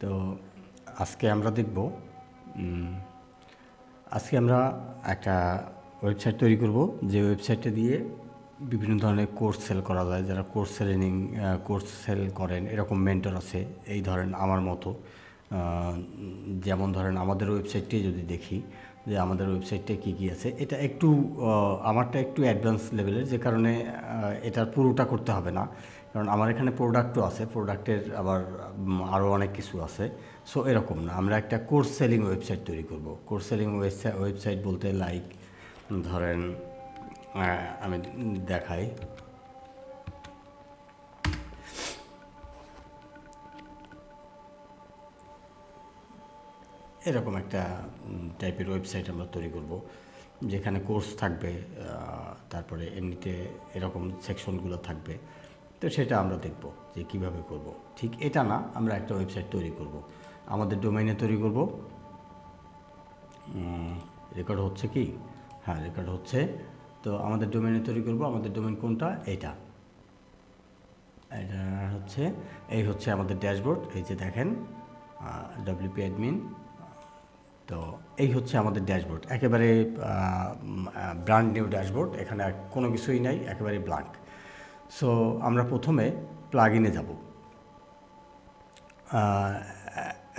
তো আজকে আমরা দেখব আজকে আমরা একটা ওয়েবসাইট তৈরি করব, যে ওয়েবসাইটটা দিয়ে বিভিন্ন ধরনের কোর্স সেল করা যায়। যারা কোর্স সেল করেন এরকম মেন্টর আছে, এই ধরেন আমার মতো। যেমন ধরেন আমাদের ওয়েবসাইটটি যদি দেখি যে আমাদের ওয়েবসাইটে কী কী আছে, এটা একটু আমারটা একটু অ্যাডভান্স লেভেলের, যে কারণে এটার পুরোটা করতে হবে না, কারণ আমার এখানে প্রোডাক্টও আছে, প্রোডাক্টের আবার আরও অনেক কিছু আছে। সো এরকম না, আমরা একটা কোর্স সেলিং ওয়েবসাইট তৈরি করব। কোর্স সেলিং ওয়েবসাইট বলতে লাইক ধরেন আমি দেখাই, এরকম একটা টাইপের ওয়েবসাইট আমরা তৈরি করব, যেখানে কোর্স থাকবে, তারপরে এমনিতে এরকম সেকশনগুলো থাকবে। তো সেটা আমরা দেখব যে কিভাবে করব। ঠিক এটা না, আমরা একটা ওয়েবসাইট তৈরি করব, আমাদের ডোমেইনে তৈরি করব। রেকর্ড হচ্ছে কি? হ্যাঁ, রেকর্ড হচ্ছে। তো আমাদের ডোমেইনে তৈরি করব। আমাদের ডোমেইন কোনটা? এটা হচ্ছে, এই হচ্ছে আমাদের ড্যাশবোর্ড। এই যে দেখেন WP অ্যাডমিন। তো এই হচ্ছে আমাদের ড্যাশবোর্ড, একেবারে ব্র্যান্ড নিউ ড্যাশবোর্ড। এখানে কোনো কিছুই নাই, একেবারে ব্ল্যাঙ্ক। সো আমরা প্রথমে প্লাগ ইনে যাব।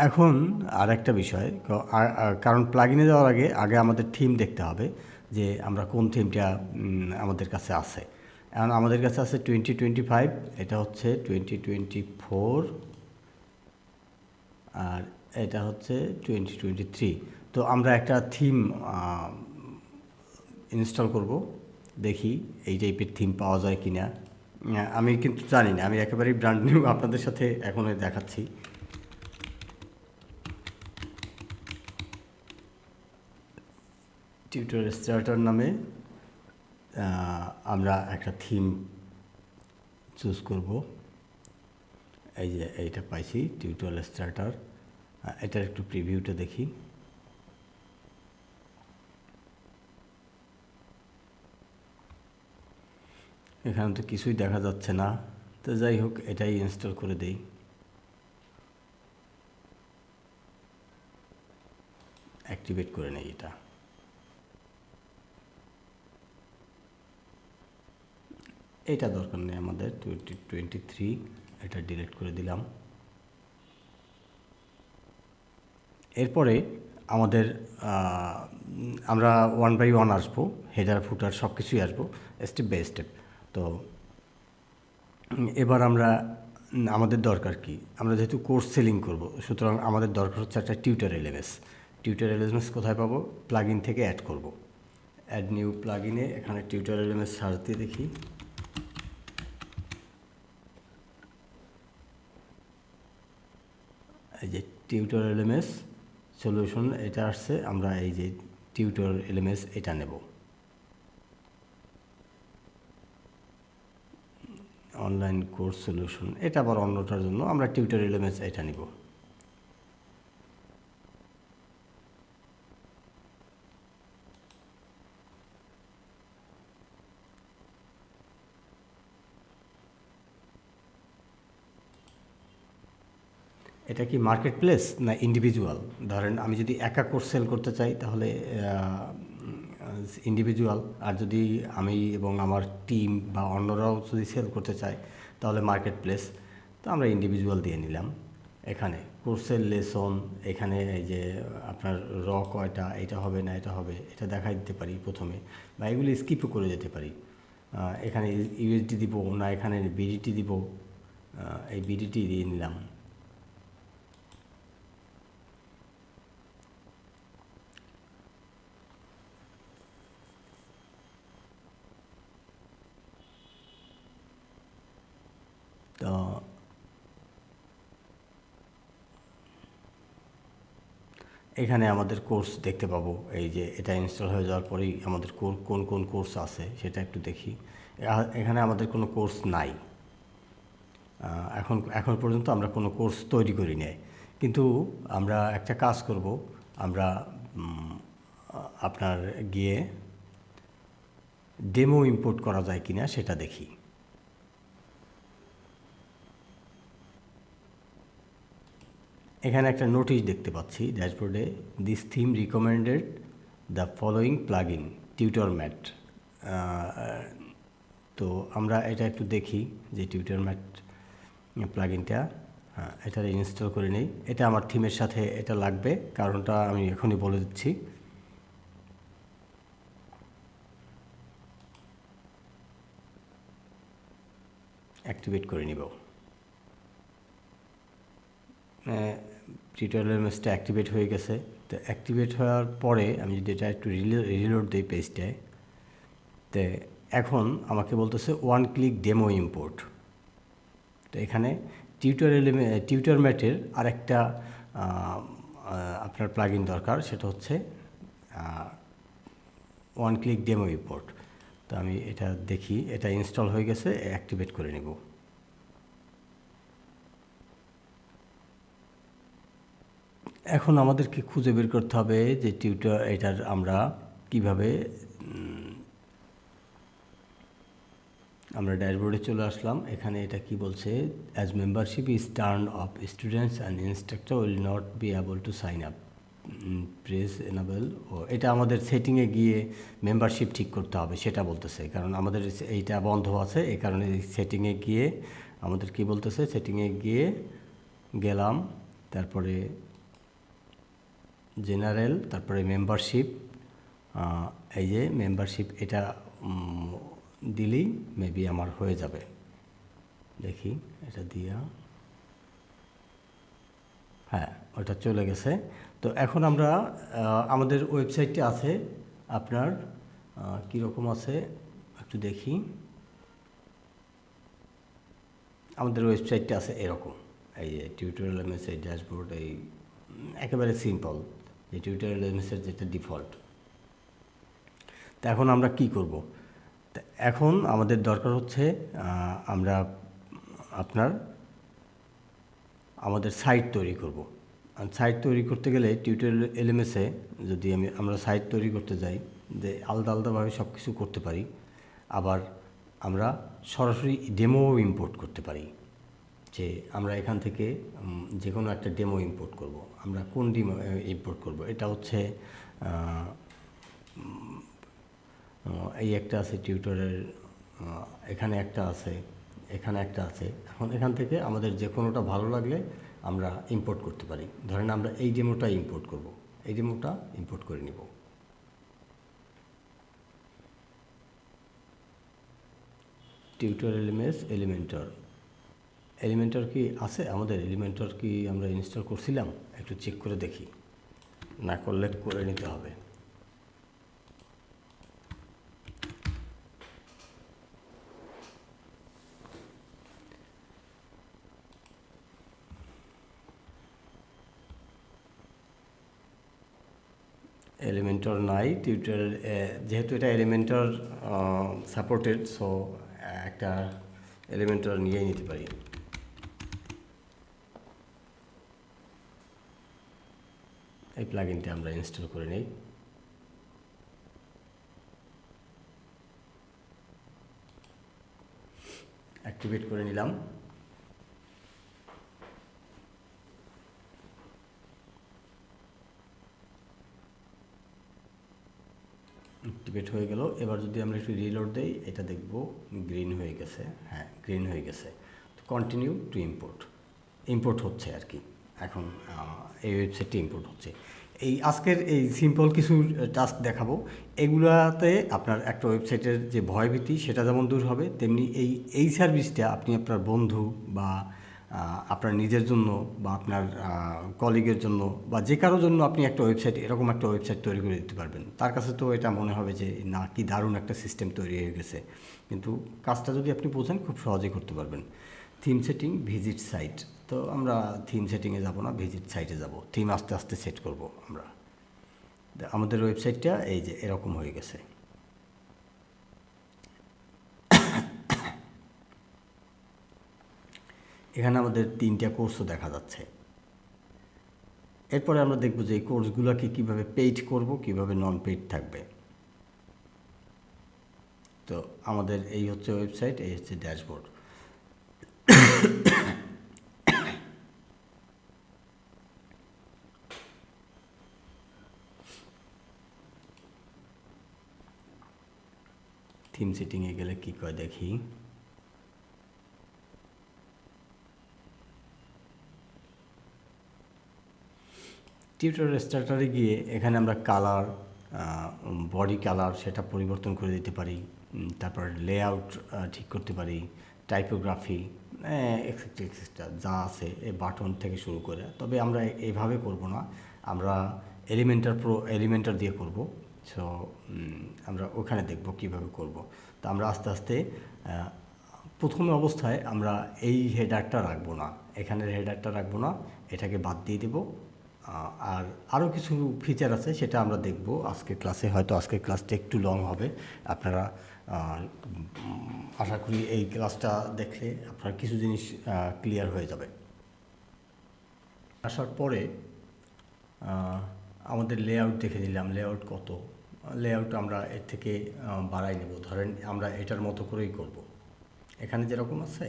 এখন আর একটা বিষয়, কারণ প্লাগ ইনে যাওয়ার আগে আগে আমাদের থিম দেখতে হবে, যে আমরা কোন থিমটা আমাদের কাছে আছে। এখন আমাদের কাছে আছে 2025, এটা হচ্ছে 2024, আর এটা হচ্ছে 2023। তো আমরা একটা থিম ইনস্টল করব, দেখি এই টাইপের থিম পাওয়া যায় কি না। আমি কিন্তু জানি না, আমি একেবারেই ব্র্যান্ড নিউ আপনাদের সাথে এখন দেখাচ্ছি। টিউটোরিয়াল স্টার্টার নামে আমরা একটা থিম চুজ করব। এই যে এইটা পাইছি, টিউটোরিয়াল স্টার্টার। এটার একটু প্রিভিউটা দেখি। এখানে তো কিছুই দেখা যাচ্ছে না। তো যাই হোক, এটাই ইনস্টল করে দেই। অ্যাক্টিভেট করে নেই এটা। এটা দরকার নেই আমাদের, 2023, এটা ডিলিট করে দিলাম। এরপরে আমাদের আমরা 1 বাই 1 আসবো, হেডার ফুটার সব কিছুই আসবো স্টেপ বাই স্টেপ। তো এবার আমরা আমাদের দরকার কি, আমরা যেহেতু কোর্স সেলিং করব, সুতরাং আমাদের দরকার হচ্ছে একটা টিউটর এলএমএস। টিউটর এলএমএস কোথায় পাবো? প্লাগ ইন থেকে অ্যাড করব। অ্যাড নিউ প্লাগ ইনে এখানে টিউটর এলএমএস সার্চ দিয়ে দেখি। এই যে টিউটর এলএমএস সলিউশন এটা আসছে, আমরা এই যে টিউটর এলএমএস এটা নেব। অনলাইন কোর্স সলিউশন, এটা আবার অন্যটার জন্য, আমরা টিউটর এলএমএস এটা নিব। এটা কি মার্কেট প্লেস না ইন্ডিভিজুয়াল? ধরেন আমি যদি একা কোর্স সেল করতে চাই তাহলে ইন্ডিভিজুয়াল, আর যদি আমি এবং আমার টিম বা অন্যরাও যদি সেল করতে চাই তাহলে মার্কেট প্লেস। তো আমরা ইন্ডিভিজুয়াল দিয়ে নিলাম। এখানে কোর্সের লেসন, এখানে এই যে আপনার কয়টা, এটা হবে না এটা হবে, এটা দেখাই দিতে পারি প্রথমে, বা এগুলি স্কিপও করে যেতে পারি। এখানে ইউএসডি দিব না এখানে বিডিটি দিব, এই বিডিটি দিয়ে নিলাম। তো এখানে আমাদের কোর্স দেখতে পাবো, এই যে এটা ইনস্টল হয়ে যাওয়ার পরেই আমাদের কোন কোন কোর্স আছে সেটা একটু দেখি। এখানে আমাদের কোনো কোর্স নাই, এখন পর্যন্ত আমরা কোনো কোর্স তৈরি করি নাই। কিন্তু আমরা একটা কাজ করব, আমরা আপনার গিয়ে ডেমো ইম্পোর্ট করা যায় কিনা সেটা দেখি। এখানে একটা নোটিশ দেখতে পাচ্ছি ড্যাশবোর্ডে, this theme recommended the following plug in Tutor Mate. তো আমরা এটা একটু দেখি যে টিউটর ম্যাট প্লাগ ইনটা, হ্যাঁ, এটা ইনস্টল করে নেই। এটা আমার থিমের সাথে এটা লাগবে, কারণটা আমি এখনই বলে দিচ্ছি। অ্যাক্টিভেট করে নিব। টিউটোরিয়াল এমএসটা অ্যাক্টিভেট হয়ে গেছে। তো অ্যাক্টিভেট হওয়ার পরে আমি যদি এটা একটু রিলোড দিই পেজটায়, তো এখন আমাকে বলতেছে ওয়ান ক্লিক ডেমো ইম্পোর্ট। তো এখানে টিউটর ম্যাটের আরেকটা আপনার প্লাগ ইন দরকার, সেটা হচ্ছে ওয়ান ক্লিক ডেমো ইম্পোর্ট। তো আমি এটা দেখি, এটা ইনস্টল হয়ে গেছে, অ্যাক্টিভেট করে নেব। এখন আমাদেরকে খুঁজে বের করতে হবে যে এটার আমরা কিভাবে, আমরা ড্যাশবোর্ডে চলে আসলাম। এখানে এটা কি বলছে, as membership is turn off students and instructor will not be able to sign up, press enable. ও এটা আমাদের সেটিংয়ে গিয়ে মেম্বারশিপ ঠিক করতে হবে, সেটা বলতেছে। কারণ আমাদের এইটা বন্ধ আছে, এই কারণে সেটিংয়ে গিয়ে আমাদের কি বলতেছে, সেটিংয়ে গিয়ে গেলাম, তারপরে জেনারেল, তারপরে মেম্বারশিপ, এই যে মেম্বারশিপ, এটা দিলেই মেবি আমার হয়ে যাবে। দেখি এটা দিয়া, হ্যাঁ, ওটা চলে গেছে। তো এখন আমরা আমাদের ওয়েবসাইটটি আছে আপনার কীরকম আছে একটু দেখি। আমাদের ওয়েবসাইটটা আছে এরকম, এই যে টিউটোরিয়াল এমএস এই ড্যাশবোর্ড, এই একেবারে সিম্পল, যে টিউটোরিয়াল এমএসের যেটা ডিফল্ট। তো এখন আমরা কি করব, এখন আমাদের দরকার হচ্ছে আমরা আমাদের সাইট তৈরি করব। আর সাইট তৈরি করতে গেলে টিউটোরিয়াল এলএমএসে যদি আমরা সাইট তৈরি করতে যাই, যে আলাদা আলাদাভাবে সব কিছু করতে পারি, আবার আমরা সরাসরি ডেমো ইম্পোর্ট করতে পারি। যে আমরা এখান থেকে যে কোনো একটা ডেমো ইম্পোর্ট করব। আমরা কোন ডেমো ইম্পোর্ট করব, এটা হচ্ছে এই একটা আছে টিউটোরিয়াল, এখানে একটা আছে, এখানে একটা আছে। এখন এখান থেকে আমাদের যে কোনোটা ভালো লাগলে আমরা ইম্পোর্ট করতে পারি। ধরেন আমরা এই ডেমোটা ইম্পোর্ট করব, এই ডেমোটা ইম্পোর্ট করে নিব। টিউটোরিয়াল এমএস এলিমেন্টর কি আছে আমাদের? এলিমেন্টর কি আমরা ইনস্টল করছিলাম? একটু চেক করে দেখি, না করলে করে নিতে হবে। এলিমেন্টর নাই টিউটোরিয়াল, যেহেতু এটা এলিমেন্টর সাপোর্টেড, সো একটা এলিমেন্টর নিয়েই নিতে পারি। এই প্লাগইনটা আমরা ইনস্টল করে নেই। অ্যাক্টিভেট করে নিলাম। অ্যাক্টিভেট হয়ে গেল। এবার যদি আমরা একটু রিলোড দেই, এটা দেখব গ্রিন হয়ে গেছে। হ্যাঁ, গ্রিন হয়ে গেছে। তো কন্টিনিউ টু ইম্পোর্ট হচ্ছে আর কি। এখন এই ওয়েবসাইটটি ইম্পোর্ট হচ্ছে। এই আজকের এই সিম্পল কিছু টাস্ক দেখাবো, এগুলাতে আপনার একটা ওয়েবসাইটের যে ভয়ভীতি সেটা যেমন দূর হবে, তেমনি এই সার্ভিসটা আপনি আপনার বন্ধু বা আপনার নিজের জন্য বা আপনার কলিগের জন্য বা যে কারোর জন্য আপনি একটা ওয়েবসাইট, এরকম একটা ওয়েবসাইট তৈরি করে দিতে পারবেন। তার কাছে তো এটা মনে হবে যে না, কি দারুণ একটা সিস্টেম তৈরি হয়ে গেছে, কিন্তু কাজটা যদি আপনি বোঝেন খুব সহজেই করতে পারবেন। Theme setting, visit site. তো আমরা থিম সেটিংয়ে যাব না, ভিজিট সাইটে যাব। থিম আস্তে আস্তে সেট করব আমরা। আমাদের ওয়েবসাইটটা এই যে এরকম হয়ে গেছে। এখানে আমাদের 3টা কোর্সও দেখা যাচ্ছে। এরপরে আমরা দেখব যে এই কোর্সগুলোকে কীভাবে পেইড করব, কীভাবে নন পেইড থাকবে। তো আমাদের এই হচ্ছে ওয়েবসাইট, এই হচ্ছে ড্যাশবোর্ড। থিম সেটিংয়ে গেলে কী কয় দেখি। টিউটোরিয়াল স্টার্টারে গিয়ে এখানে আমরা কালার, বডি কালার সেটা পরিবর্তন করে দিতে পারি, তারপর লেআউট ঠিক করতে পারি, টাইপোগ্রাফি এক্সেট্রা এক্সেট্রা যা আছে এই বাটন থেকে শুরু করে। তবে আমরা এইভাবে করব না, আমরা এলিমেন্টার দিয়ে করব। সো আমরা ওখানে দেখব কিভাবে করব। তো আমরা আস্তে আস্তে প্রথম অবস্থায় আমরা এই হেডারটা রাখবো না, এখানের হেডারটা রাখবো না, এটাকে বাদ দিয়ে দেবো। আর আরও কিছু ফিচার আছে সেটা আমরা দেখব আজকের ক্লাসে। হয়তো আজকের ক্লাসটা একটু লং হবে, আপনারা আশা করি এই ক্লাসটা দেখলে আপনার কিছু জিনিস ক্লিয়ার হয়ে যাবে। আসার পরে আমাদের লেআউট দেখে নিলাম, লেআউট কত, লেআউট আমরা এর থেকে বাড়াই নেব। ধরেন আমরা এটার মতো করেই করব, এখানে যেরকম আছে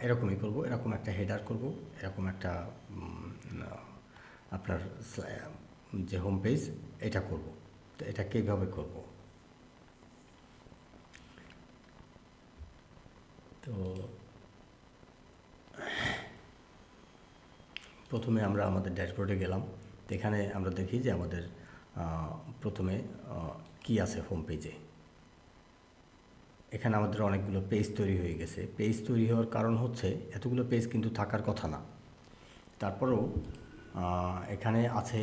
এরকমই করব, এরকম একটা হেডার করব, এরকম একটা আপনার যে হোম পেজ এটা করব। তো এটাকে এইভাবে করব। তো প্রথমে আমরা আমাদের ড্যাশবোর্ডে গেলাম। তো এখানে আমরা দেখি যে আমাদের প্রথমে কি আছে হোম পেজে। এখানে আমাদের অনেকগুলো পেজ তৈরি হয়ে গেছে। পেজ তৈরি হওয়ার কারণ হচ্ছে এতগুলো পেজ কিন্তু থাকার কথা না, তারপরেও এখানে আছে।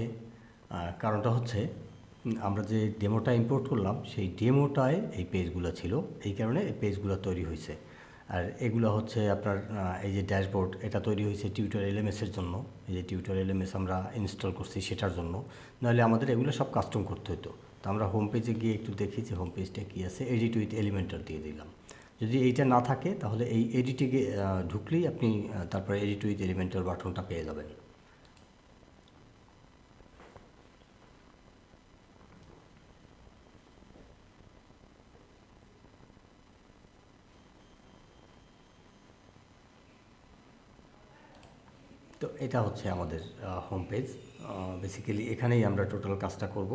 কারণটা হচ্ছে আমরা যে ডেমোটা ইম্পোর্ট করলাম সেই ডেমোটায় এই পেজগুলো ছিল, এই কারণে এই পেজগুলো তৈরি হয়েছে। আর এগুলো হচ্ছে আপনার এই যে ড্যাশবোর্ড এটা তৈরি হয়েছে টিউটোরিয়াল এলএমএসের জন্য। এই যে টিউটোরিয়াল এলএমএস আমরা ইনস্টল করছি সেটার জন্য, নাহলে আমাদের এগুলো সব কাস্টম করতে হতো। তো আমরা হোম পেজে গিয়ে একটু দেখি যে হোম পেজটা কী আছে, এডিট উইথ এলিমেন্টার দিয়ে দিলাম। যদি এইটা না থাকে তাহলে এই এডিটে ঢুকলেই আপনি তারপরে এডিট উইথ এলিমেন্টার বাটনটা পেয়ে যাবেন। তো এটা হচ্ছে আমাদের হোম পেজ। বেসিক্যালি এখানেই আমরা টোটাল কাজটা করব।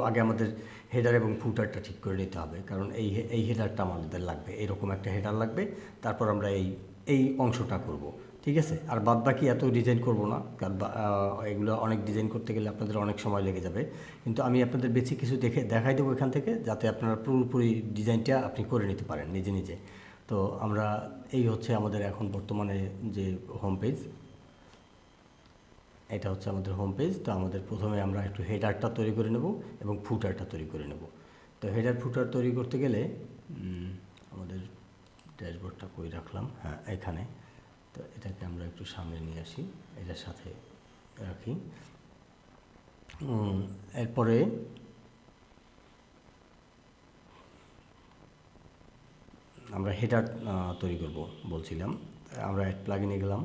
আগে আমাদের হেডার এবং ফুটারটা ঠিক করে নিতে হবে, কারণ এই হেডারটা আমাদের লাগবে, এরকম একটা হেডার লাগবে। তারপর আমরা এই অংশটা করব, ঠিক আছে। আর বাদ বাকি এত ডিজাইন করব না, কারণ এগুলো অনেক ডিজাইন করতে গেলে আপনাদের অনেক সময় লেগে যাবে। কিন্তু আমি আপনাদের বেসিক কিছু দেখাই দেবো এখান থেকে, যাতে আপনারা পুরোপুরি ডিজাইনটা আপনি করে নিতে পারেন নিজে নিজে। তো আমরা এই হচ্ছে আমাদের এখন বর্তমানে যে হোম পেজ, এটা হচ্ছে আমাদের হোম পেজ। তো আমাদের প্রথমে আমরা একটু হেডারটা তৈরি করে নেব এবং ফুটারটা তৈরি করে নেব। তো হেডার ফুটার তৈরি করতে গেলে আমাদের ড্যাশবোর্ডটা কই রাখলাম, হ্যাঁ এখানে। তো এটাকে আমরা একটু সামনে নিয়ে আসি, এটার সাথে রাখি। এরপরে আমরা হেডার তৈরি করব বলছিলাম। আমরা এক প্লাগইনে গেলাম,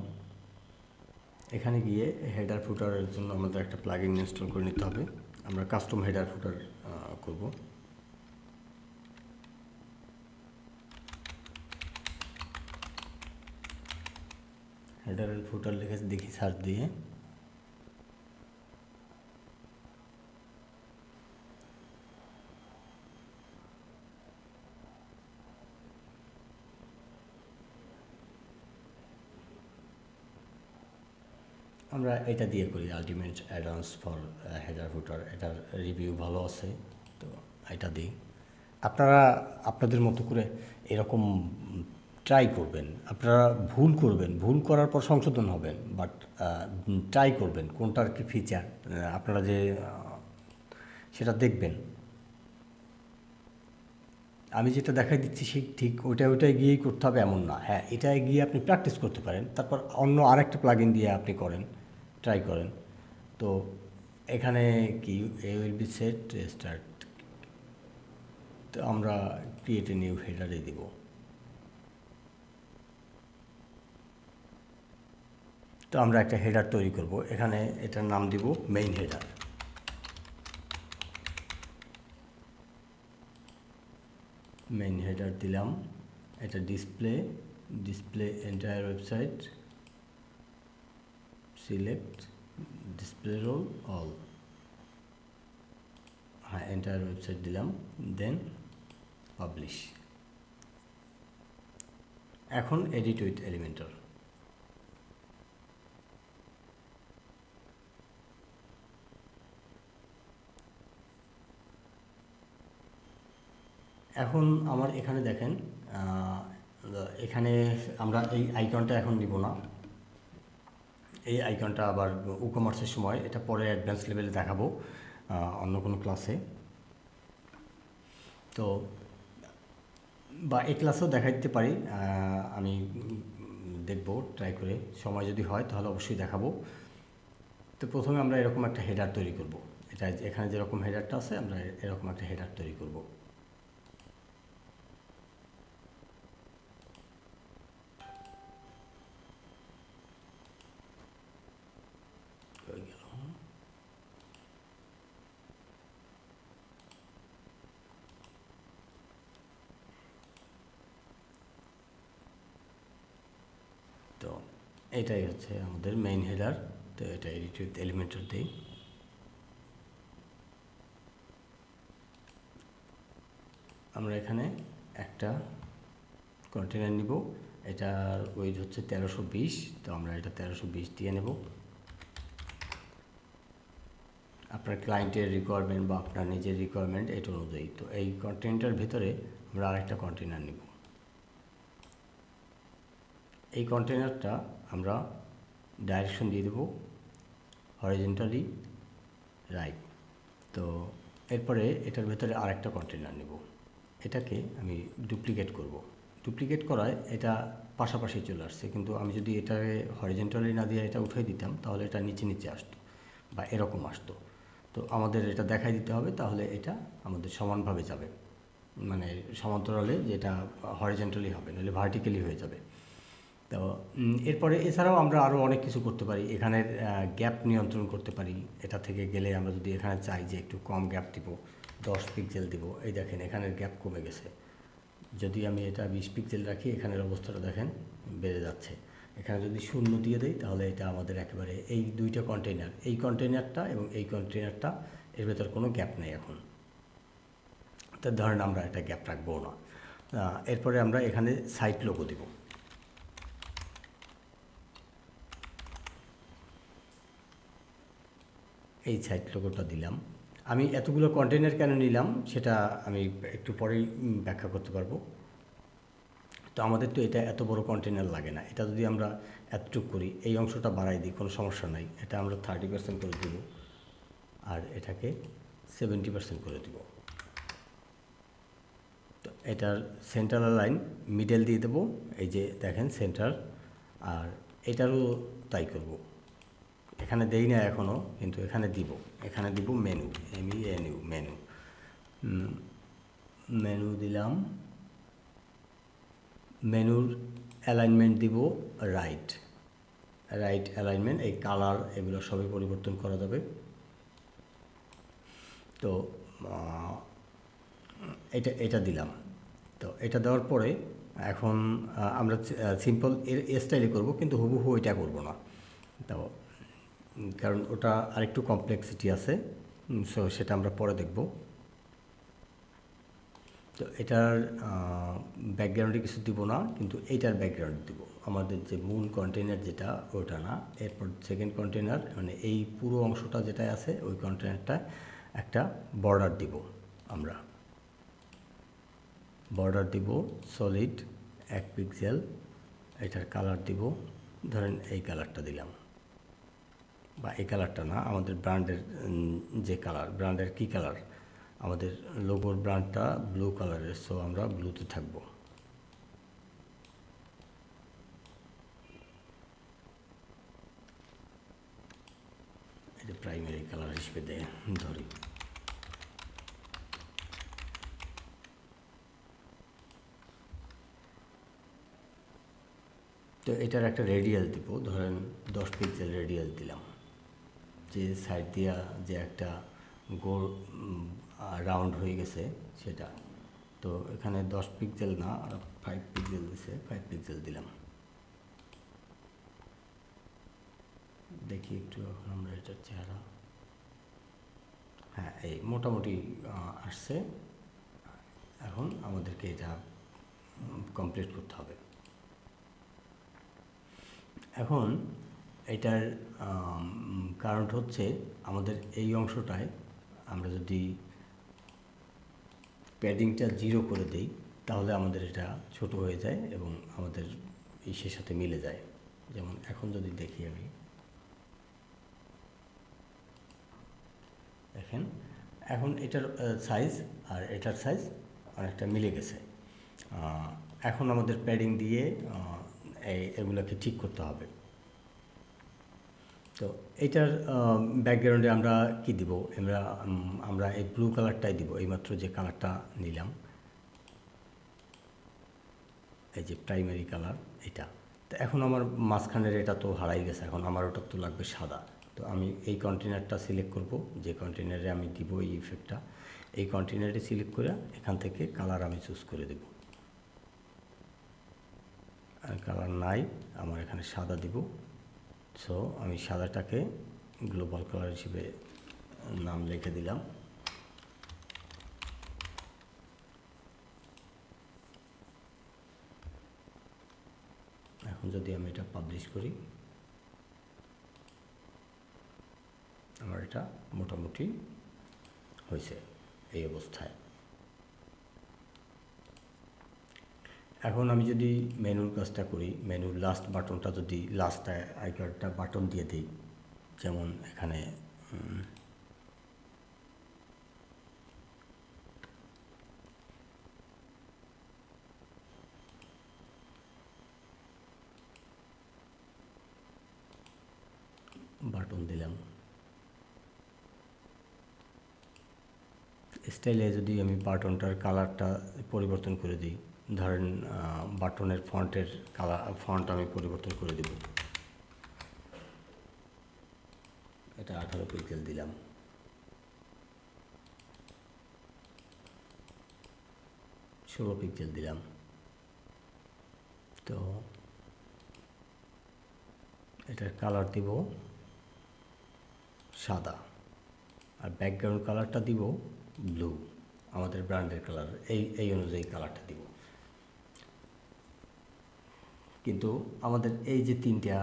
এখানে গিয়ে হেডার ফুটারের জন্য আমাদের একটা প্লাগইন ইনস্টল করে নিতে হবে। আমরা কাস্টম হেডার ফুটার করব। হেডার এন্ড ফুটার লিখে দেখি সার্চ দিয়ে, আমরা এটা দিয়ে করি আলটিমেট অ্যাডভান্স ফর হেডার ফুটার। এটার রিভিউ ভালো আছে, তো এটা দিই। আপনারা আপনাদের মতো করে এরকম ট্রাই করবেন, আপনারা ভুল করবেন, ভুল করার পর সংশোধন হবেন, বাট ট্রাই করবেন কোনটার কি ফিচার আপনারা যে সেটা দেখবেন। আমি যেটা দেখাই দিচ্ছি সেই ঠিক ওইটাই গিয়েই করতে হবে এমন না। হ্যাঁ, এটায় গিয়ে আপনি প্র্যাকটিস করতে পারেন, তারপর অন্য আরেকটা প্লাগইন দিয়ে আপনি করেন, ট্রাই করেন। তো এখানে কি উইল বি সেট স্টার্ট, তো আমরা ক্রিয়েট এ নিউ হেডারে দিব। তো আমরা একটা হেডার তৈরি করব, এখানে এটার নাম দিব মেইন হেডার। মেইন হেডার দিলাম, এটা display entire website, select display rule all, হ্যাঁ এন্টার ওয়েবসাইট দিলাম, দেন পাবলিশ। এখন এডিট উইথ এলিমেন্টর। এখন আমার এখানে দেখেন, এখানে আমরা এই আইকনটা এখন নিব না, এই আইকনটা আবার ই-কমার্সের সময়, এটা পরে অ্যাডভান্স লেভেলে দেখাবো অন্য কোনো ক্লাসে। তো বা এই ক্লাসেও দেখাই দিতে পারি, আমি দেখব ট্রাই করে, সময় যদি হয় তাহলে অবশ্যই দেখাবো। তো প্রথমে আমরা এরকম একটা হেডার তৈরি করব, এটা এখানে যেরকম হেডারটা আছে আমরা এরকম একটা হেডার তৈরি করব। তো এটাই হচ্ছে আমাদের মেইন হেডার। তো এটা এডিট উইথ এলিমেন্টর দিই। আমরা এখানে একটা কন্টেনার নিব, এটার ওয়েট হচ্ছে 1320, তো আমরা এটা 1320 দিয়ে নেব। আপনার ক্লায়েন্টের রিকোয়ারমেন্ট বা আপনার নিজের রিকোয়ারমেন্ট এটা অনুযায়ী। তো এই কন্টেনারটার ভিতরে আমরা আরেকটা কন্টেনার নিব। এই কন্টেনারটা আমরা ডাইরেকশন দিয়ে দেব হরিজন্টালি রাইট। তো এরপরে এটার ভেতরে আরেকটা কন্টেনার নেব, এটাকে আমি ডুপ্লিকেট করব। ডুপ্লিকেট করায় এটা পাশাপাশি চলে আসছে, কিন্তু আমি যদি এটাকে হরিজন্টালি না দিয়ে এটা উঠিয়ে দিতাম তাহলে এটা নিচে নিচে আসতো বা এরকম আসতো। তো আমাদের এটা দেখাই দিতে হবে, তাহলে এটা আমাদের সমানভাবে যাবে, মানে সমান্তরালে, যেটা হরিজন্টালি হবে, নাহলে ভার্টিক্যালি হয়ে যাবে। তো এরপরে এছাড়াও আমরা আরও অনেক কিছু করতে পারি, এখানের গ্যাপ নিয়ন্ত্রণ করতে পারি। এটা থেকে গেলে আমরা যদি এখানে চাই যে একটু কম গ্যাপ দিব, 10 পিক্সেল দিব, এই দেখেন এখানের গ্যাপ কমে গেছে। যদি আমি এটা 20 পিক্সেল রাখি, এখানের অবস্থাটা দেখেন বেড়ে যাচ্ছে। এখানে যদি 0 দিয়ে দেই তাহলে এটা আমাদের একেবারে এই দুইটা কন্টেইনার, এই কন্টেইনারটা এবং এই কন্টেইনারটা, এর ভেতর কোনো গ্যাপ নেই এখন। তো ধরেন আমরা একটা গ্যাপ রাখবো না। এরপরে আমরা এখানে সাইট লোগো দিব। এই সাইট লোগোটা দিলাম। আমি এতগুলো কন্টেইনার কেন নিলাম সেটা আমি একটু পরেই ব্যাখ্যা করতে পারবো। তো আমাদের তো এটা এত বড় কন্টেইনার লাগে না, এটা যদি আমরা এতটুকু করি, এই অংশটা বাড়াই দিই, কোনো সমস্যা নাই। এটা আমরা 30% করে দেব, আর এটাকে 70% করে দেব। তো এটার সেন্টার লাইন মিডল দিয়ে দেবো, এই যে দেখেন সেন্টার। আর এটারও তাই করব, এখানে দেই না এখনও, কিন্তু এখানে দিব। এখানে দিব মেনু, MENU, মেনু। মেনু দিলাম, মেনুর অ্যালাইনমেন্ট দিব রাইট, রাইট অ্যালাইনমেন্ট। এই কালার এগুলো সবই পরিবর্তন করা যাবে। তো এটা দিলাম। তো এটা দেওয়ার পরে এখন আমরা সিম্পল এর স্টাইলে করব, কিন্তু হুবহু এটা করব না। তো কারণ ওটা আরেকটু কমপ্লেক্সিটি আছে, সো সেটা আমরা পরে দেখব। তো এটার ব্যাকগ্রাউন্ডে কিছু দিব না, কিন্তু এইটার ব্যাকগ্রাউন্ড দিব। আমাদের যে মূল কন্টেইনার যেটা, ওটা না। এরপর সেকেন্ড কন্টেইনার, মানে এই পুরো অংশটা যেটা আছে ওই কন্টেইনারটা একটা বর্ডার দিব। আমরা বর্ডার দিব সলিড 1 পিক্সেল। এটার কালার দিব, ধরেন এই কালারটা দিলাম, বা এই কালারটা না, আমাদের ব্র্যান্ডের যে কালার, ব্র্যান্ডের কী কালার, আমাদের লোগোর ব্র্যান্ডটা ব্লু কালারের, সো আমরা ব্লুতে থাকবো। এটা প্রাইমারি কালার হিসেবে ধরি। তো এটার একটা রেডিয়াস দিব, ধরেন 10 পিক্সেল রেডিয়াস দিলাম, যে সাইড দিয়া যে একটা গোল রাউন্ড হয়ে গেছে সেটা। তো এখানে 10 পিক্সেল না, 5 পিক্সেল দিছে, 5 পিক্সেল দিলাম। দেখি একটু এখন আমরা এটার চেহারা, হ্যাঁ হ্যাঁ, এই মোটামুটি আসছে। এখন আমাদেরকে এটা কমপ্লিট করতে হবে। এখন এটার কারণটা হচ্ছে আমাদের এই অংশটায় আমরা যদি প্যাডিংটা 0 করে দেই তাহলে আমাদের এটা ছোট হয়ে যায় এবং আমাদের ইসের সাথে মিলে যায়। যেমন এখন যদি দেখি আমি, দেখেন এখন এটার সাইজ আর এটার সাইজ অনেকটা মিলে গেছে। এখন আমাদের প্যাডিং দিয়ে এগুলোকে ঠিক করতে হবে। তো এটার ব্যাকগ্রাউন্ডে আমরা কি দিব, আমরা এই ব্লু কালারটাই দিব, এইমাত্র যে কালারটা নিলাম, এই যে প্রাইমারি কালার এটা। তো এখন আমার মাঝখানের এটা তো হারাই গেছে, এখন আমার ওটা তো লাগবে সাদা। তো আমি এই কন্টেনারটা সিলেক্ট করব, যে কন্টেনারে আমি দিব এই ইফেক্টটা, এই কন্টেনারে সিলেক্ট করে এখান থেকে কালার আমি চুজ করে দেব। আর কালার নাই, আমার এখানে সাদা দিব। সো আমি সাদাটাকে গ্লোবাল কালার হিসেবে নাম লিখে দিলাম। এখন যদি আমি এটা পাবলিশ করি, আমার এটা মোটামুটি হয়েছে এই অবস্থায়। এখন আমি যদি মেনুর কাজটা করি, মেনুর লাস্ট বাটনটা যদি লাস্টে আইকনটা বাটন দিয়ে দিই, যেমন এখানে বাটন দিলাম, স্টাইলে যদি আমি বাটনটার কালারটা পরিবর্তন করে দিই, ধরেন বাটনের ফন্টের কালার, ফন্ট আমি পরিবর্তন করে দেব। এটা 18 পিক্সেল দিলাম। ষোলো পিক্সেল দিলাম। তো এটার কালার দিব সাদা, আর ব্যাকগ্রাউন্ড কালারটা দিব ব্লু, আমাদের ব্র্যান্ডের কালার, এই অনুযায়ী কালারটা দিব। কিন্তু আমাদের এই যে তিনটা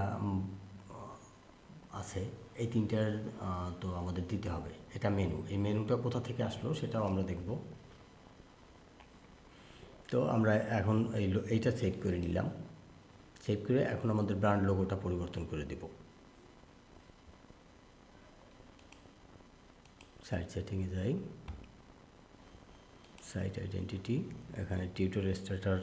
আছে, এই তিনটার তো আমাদের দিতে হবে। এটা মেনু, এই মেনুটা কোথা থেকে আসলো সেটাও আমরা দেখব। তো আমরা এখন এইটা সেভ করে নিলাম। সেভ করে এখন আমাদের ব্র্যান্ড লোগোটা পরিবর্তন করে দেব। সাইট সেটিংয়ে যাই, সাইট আইডেন্টিটি, এখানে টিউটর স্টার্টার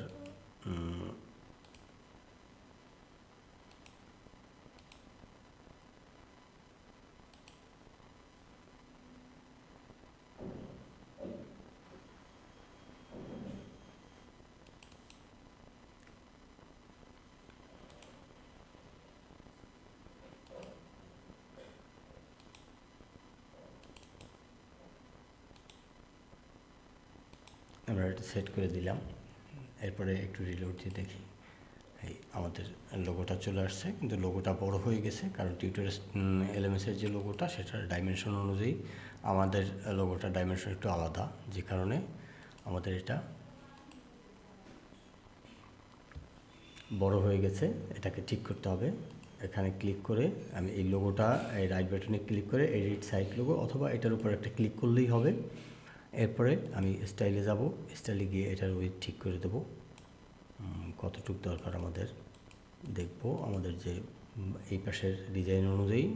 আমরা এটা সেট করে দিলাম। এরপরে একটু রিলোড দিয়ে দেখি, এই আমাদের লোগোটা চলে আসছে, কিন্তু লোগোটা বড় হয়ে গেছে, কারণ টিউটর এলএমএসের যে লোগোটা সেটার ডাইমেনশন অনুযায়ী আমাদের লোগোটার ডাইমেনশন একটু আলাদা, যে কারণে আমাদের এটা বড় হয়ে গেছে। এটাকে ঠিক করতে হবে। এখানে ক্লিক করে আমি এই লোগোটা, এই রাইট বাটনে ক্লিক করে এডিট সাইট লোগো, অথবা এটার উপর একটা ক্লিক করলেই হবে। এরপরে আমি স্টাইলে যাব, স্টাইলে গিয়ে এটার উইথ ঠিক করে দেব, কতটুকু দরকার আমাদের দেখব। আমাদের যে এই পাশের ডিজাইন অনুযায়ী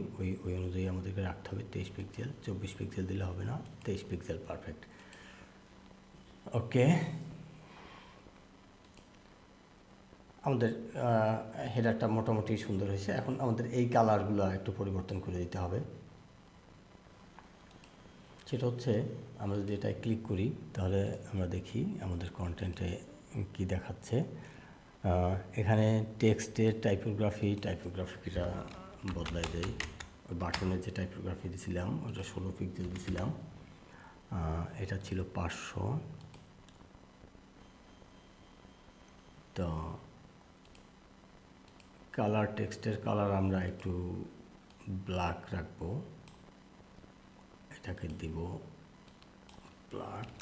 ওই অনুযায়ী আমাদেরকে রাখতে হবে। 23 পিক্সেল, 24 পিক্সেল দিলে হবে না, 23 পিক্সেল পারফেক্ট। ওকে, আমাদের হেডারটা মোটামুটি সুন্দর হয়েছে। এখন আমাদের এই কালারগুলো একটু পরিবর্তন করে দিতে হবে। সেটা হচ্ছে, আমরা যদি এটায় ক্লিক করি তাহলে আমরা দেখি আমাদের কন্টেন্টে কি দেখাচ্ছে। এখানে টেক্সটের টাইপোগ্রাফিটা বদলাই দেয়। ওই বাটনের যে টাইপোগ্রাফি দিয়েছিলাম ওটা 16 পিক্সেল দিয়েছিলাম, এটা ছিল 500। তো কালার, টেক্সটের কালার আমরা একটু ব্ল্যাক রাখবো, এটাকে দিব ব্ল্যাক।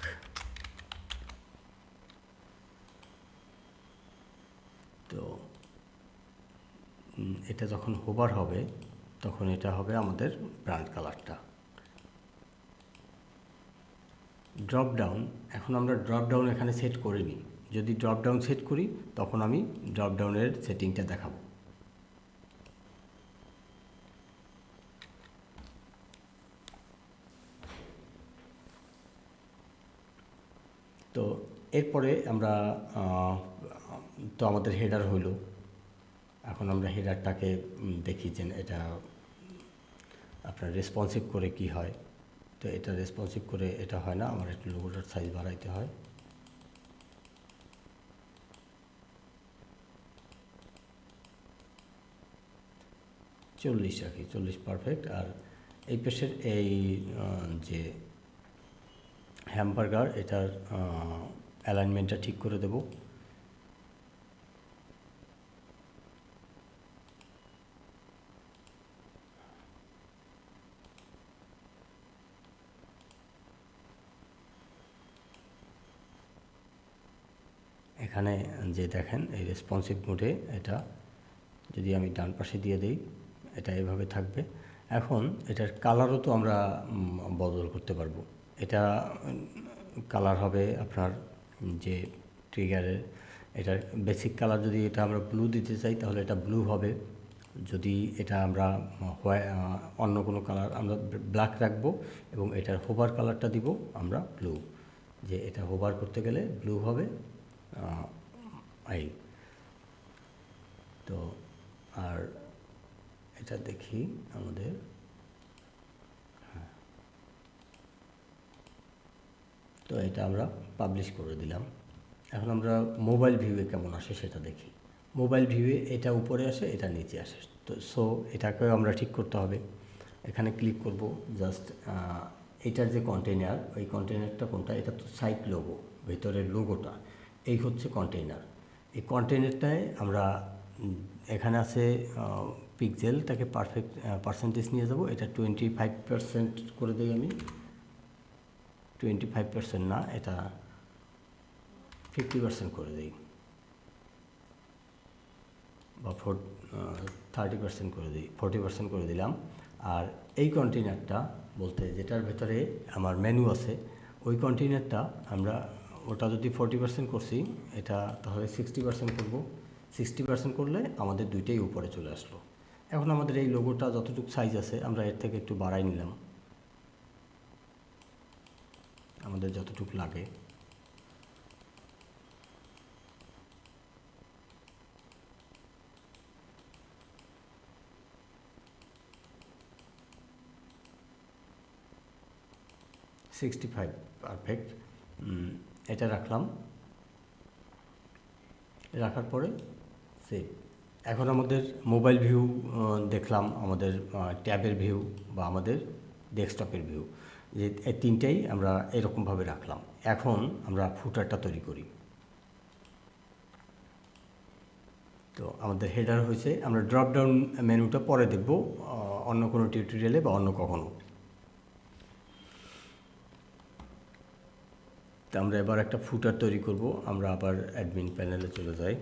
তো এটা যখন হোভার হবে তখন এটা হবে আমাদের ব্র্যান্ড কালারটা। ড্রপ ডাউন, এখন আমরা ড্রপ ডাউন এখানে সেট করিনি। যদি ড্রপ ডাউন সেট করি তখন আমি ড্রপ ডাউনের সেটিংটা দেখাবো। তো এরপরে আমরা তো আমাদের হেডার হইল। এখন আমরা হেডারটাকে দেখি যে এটা আপনার রেসপন্সিভ করে কি হয়। তো এটা রেসপন্সিভ করে এটা হয় না, আমার একটু লোগোটার সাইজ বাড়াইতে হয়। চল্লিশ রাখি, 40 পারফেক্ট। আর এই পেশের এই যে হ্যামবার্গার এটার অ্যালাইনমেন্টটা ঠিক করে দেব। এখানে যে দেখেন এই রেসপন্সিভ মোডে এটা যদি আমি ডান পাশে দিয়ে দিই এটা এভাবে থাকবে। এখন এটার কালারও তো আমরা বদল করতে পারবো। এটা কালার হবে আপনার যে ট্রিগারের, এটার বেসিক কালার যদি এটা আমরা ব্লু দিতে চাই তাহলে এটা ব্লু হবে। যদি এটা আমরা অন্য কোনো কালার আমরা ব্ল্যাক রাখবো এবং এটার হোভার কালারটা দিব আমরা ব্লু, যে এটা হোভার করতে গেলে ব্লু হবে। এই তো আর এটা দেখি আমাদের তো এটা আমরা পাবলিশ করে দিলাম। এখন আমরা মোবাইল ভিউয়ে কেমন আসে সেটা দেখি। মোবাইল ভিউয়ে এটা উপরে আসে, এটা নিচে আসে। তো সো এটাকেও আমরা ঠিক করতে হবে। এখানে ক্লিক করব, জাস্ট এটার যে কন্টেইনার, ওই কন্টেইনারটা কোনটা, এটা তো সাইট লোগো, ভেতরের লোগোটা, এই হচ্ছে কন্টেইনার। এই কন্টেইনারটায় আমরা এখানে আছে পিক্সেলটাকে পারফেক্ট পার্সেন্টেজ নিয়ে যাব। এটা 25% করে দিই আমি। 25% না, এটা 50% করে দিই, বা 30% করে দিই, 40% করে দিলাম। আর এই কন্টেইনারটা বলতে যেটার ভেতরে আমার মেনু আছে, ওই কন্টেইনারটা আমরা ওটা যদি 40% করছি, এটা তাহলে 60% করব। 60% করলে আমাদের দুইটাই উপরে চলে আসলো। এখন আমাদের এই লোগোটা যতটুকু সাইজ আছে আমরা এর থেকে একটু বাড়াই নিলাম, আমাদের যতটুকু লাগে। $65 পারফেক্ট। এটা রাখলাম, রাখার পরে সেভ। এখন আমাদের মোবাইল ভিউ দেখলাম, আমাদের ট্যাবের ভিউ বা আমাদের ডেস্কটপের ভিউ, যে এই তিনটাই আমরা এরকমভাবে রাখলাম। এখন আমরা ফুটারটা তৈরি করি। তো আমাদের হেডার হয়েছে, আমরা ড্রপ ডাউন মেনুটা পরে দেখব অন্য কোনো টিউটোরিয়ালে বা অন্য কখনো। তো আমরা এবার একটা ফুটার তৈরি করব। আমরা আবার অ্যাডমিন প্যানেলে চলে যাই।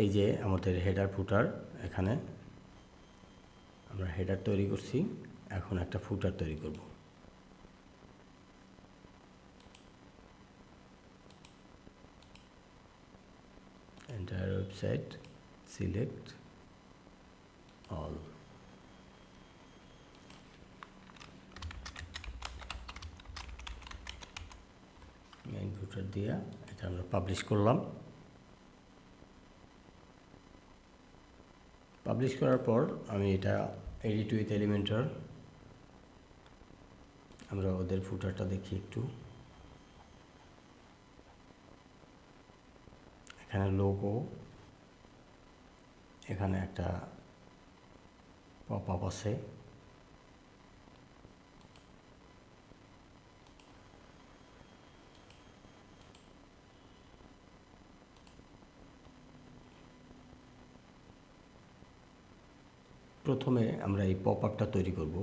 এই যে আমাদের হেডার ফুটার, এখানে আমরা হেডার তৈরি করছি, এখন একটা ফুটার তৈরি করব। Entire website, select all. Main footer দিয়া এটা আমরা পাবলিশ করলাম। পাবলিশ করার পর আমি এটা এডিট উইথ এলিমেন্টর, আমরা ওদের ফুটারটা দেখি একটু। এখানে লোগো, এখানে একটা পপ আপ আছে, প্রথমে আমরা এই পপ আপটা তৈরি করব।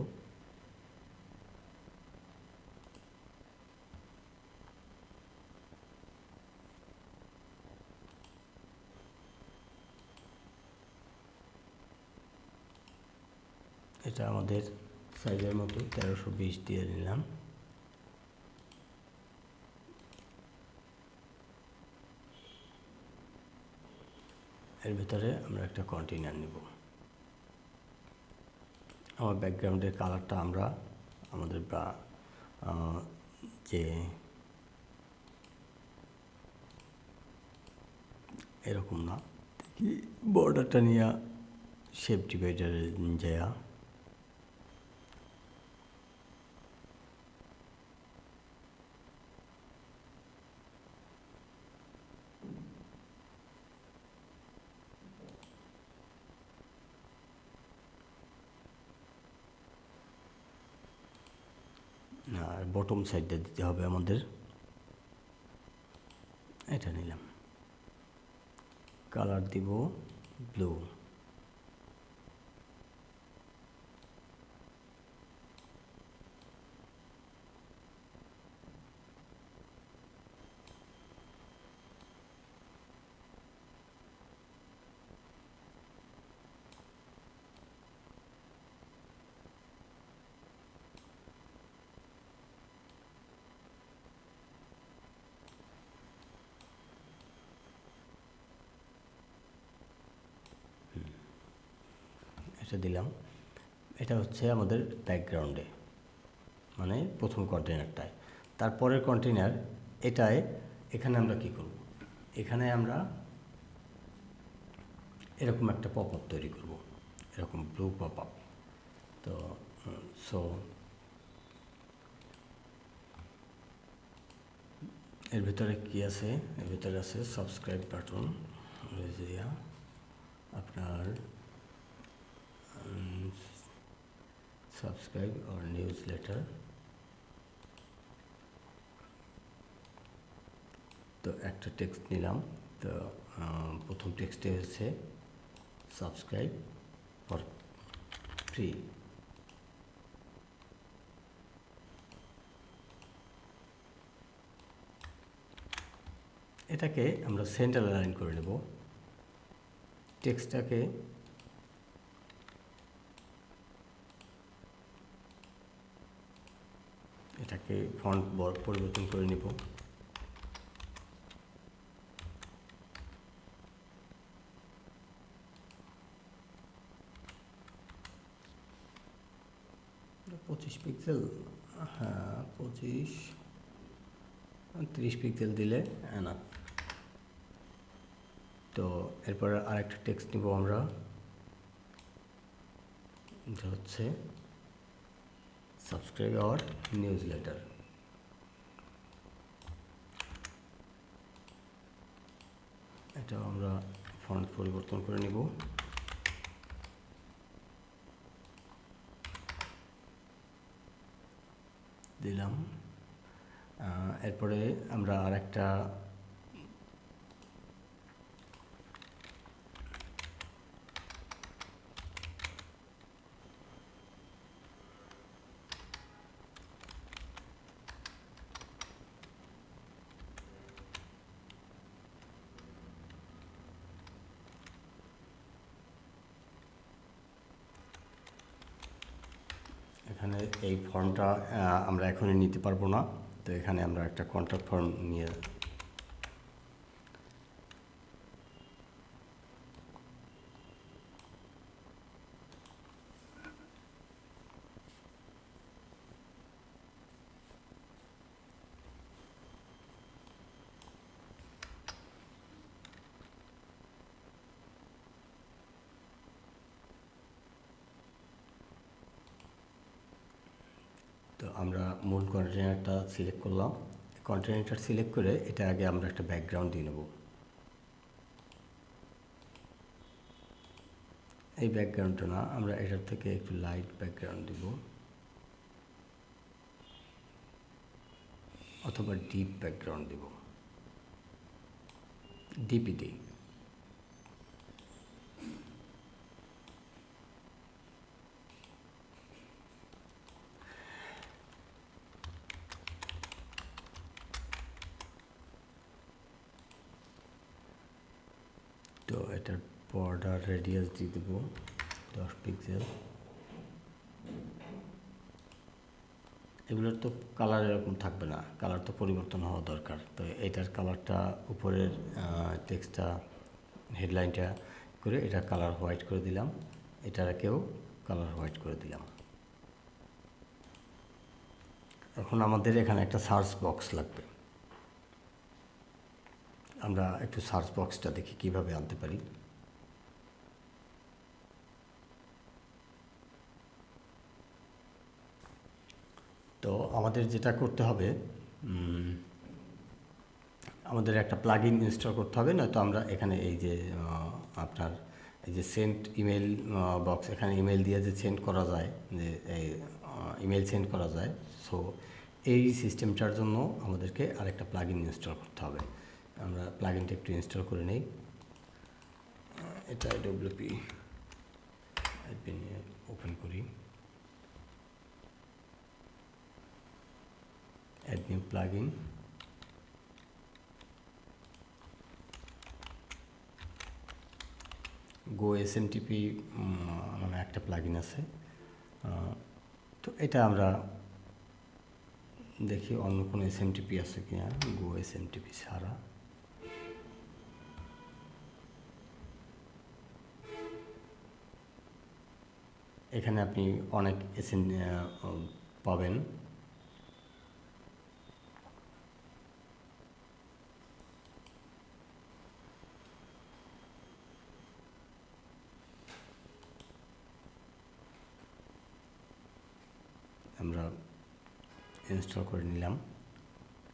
এটা আমাদের সাইজের মতো 1320 দিয়ে নিলাম। এর ভিতরে আমরা একটা কন্টেইনার নেব। আমার ব্যাকগ্রাউন্ডের কালারটা আমরা আমাদের যে এরকম না, দেখি বর্ডারটা নিয়ে শেপ ডিভাইডারে যায়া আর বটম সাইডটা দিতে হবে আমাদের। এটা নিলাম, কালার দিব ব্লু। এটা দিলাম। এটা হচ্ছে আমাদের ব্যাকগ্রাউন্ডে, মানে প্রথম কন্টেনারটায়। তারপরের কন্টেনার এটায়, এখানে আমরা কি করব, এখানে আমরা এরকম একটা পপ আপ তৈরি করব, এরকম ব্লু পপ আপ। তো সো এর ভিতরে কি আছে, এর ভিতরে আছে সাবস্ক্রাইব বাটন, আপনার সাবস্ক্রাইব অর নিউজ লেটার। তো একটা টেক্সট নিলাম। তো প্রথম টেক্সটে হচ্ছে সাবস্ক্রাইব ফর ফ্রি। এটাকে আমরা সেন্টার লাইন করে নেব। টেক্সটটাকে এটাকে ফন্ট পরিবর্তন করে নেব। পঁচিশ পিক্সেল, হ্যাঁ 30 পিক্সেল দিলে না। তো এরপর আরেকটা টেক্সট নিব আমরা, এটা হচ্ছে সাবস্ক্রাইব আওয়ার নিউজ লেটার। এটা আমরা ফন্ট পরিবর্তন করে নিব। দিলাম। এরপরে আমরা আরেকটা এখানে এই ফর্মটা আমরা এখনই নিতে পারবো না। তো এখানে আমরা একটা কন্ট্যাক্ট ফর্ম নিয়ে তো আমরা মূল কন্টেনারটা সিলেক্ট করলাম। কন্টেনারটা সিলেক্ট করে এটা আগে আমরা একটা ব্যাকগ্রাউন্ড দিয়ে নেব। এই ব্যাকগ্রাউন্ডটা না, আমরা এটার থেকে একটু লাইট ব্যাকগ্রাউন্ড দিব, অথবা ডিপ ব্যাকগ্রাউন্ড দিব। ডিপি দিই। তো এটার বর্ডার রেডিয়াস দিয়ে দেবো 10 পিক্সেল। এগুলোর তো কালার এরকম থাকবে না, কালার তো পরিবর্তন হওয়া দরকার। তো এটার কালারটা উপরের টেক্সটটা হেডলাইনটা করে এটা কালার হোয়াইট করে দিলাম, এটাকেও কালার হোয়াইট করে দিলাম। এখন আমাদের এখানে একটা সার্চ বক্স লাগবে। আমরা একটু সার্চ বক্সটা দেখি কিভাবে আনতে পারি। তো আমাদের যেটা করতে হবে, আমাদের একটা প্লাগইন ইনস্টল করতে হবে, নয়তো আমরা এখানে এই যে আপনার এই যে সেন্ড ইমেল বক্স, এখানে ইমেল দিয়ে যে সেন্ড করা যায়, যে ইমেল সেন্ড করা যায়, সো এই সিস্টেমটার জন্য আমাদেরকে আরেকটা প্লাগইন ইনস্টল করতে হবে। আমরা প্লাগইনটা একটু ইনস্টল করে নেই। এটা ডব্লিউপি অ্যাডমিন ওপেন করি, অ্যাড নিউ প্লাগইন। গো এসএমটিপি মানে একটা প্লাগইন আছে, তো এটা আমরা দেখি অন্য কোনো এসএমটিপি আছে কি না। গো এসএমটিপি ছাড়া এখানে আপনি অনেক পাবেন। আমরা ইনস্টল করে নিলাম।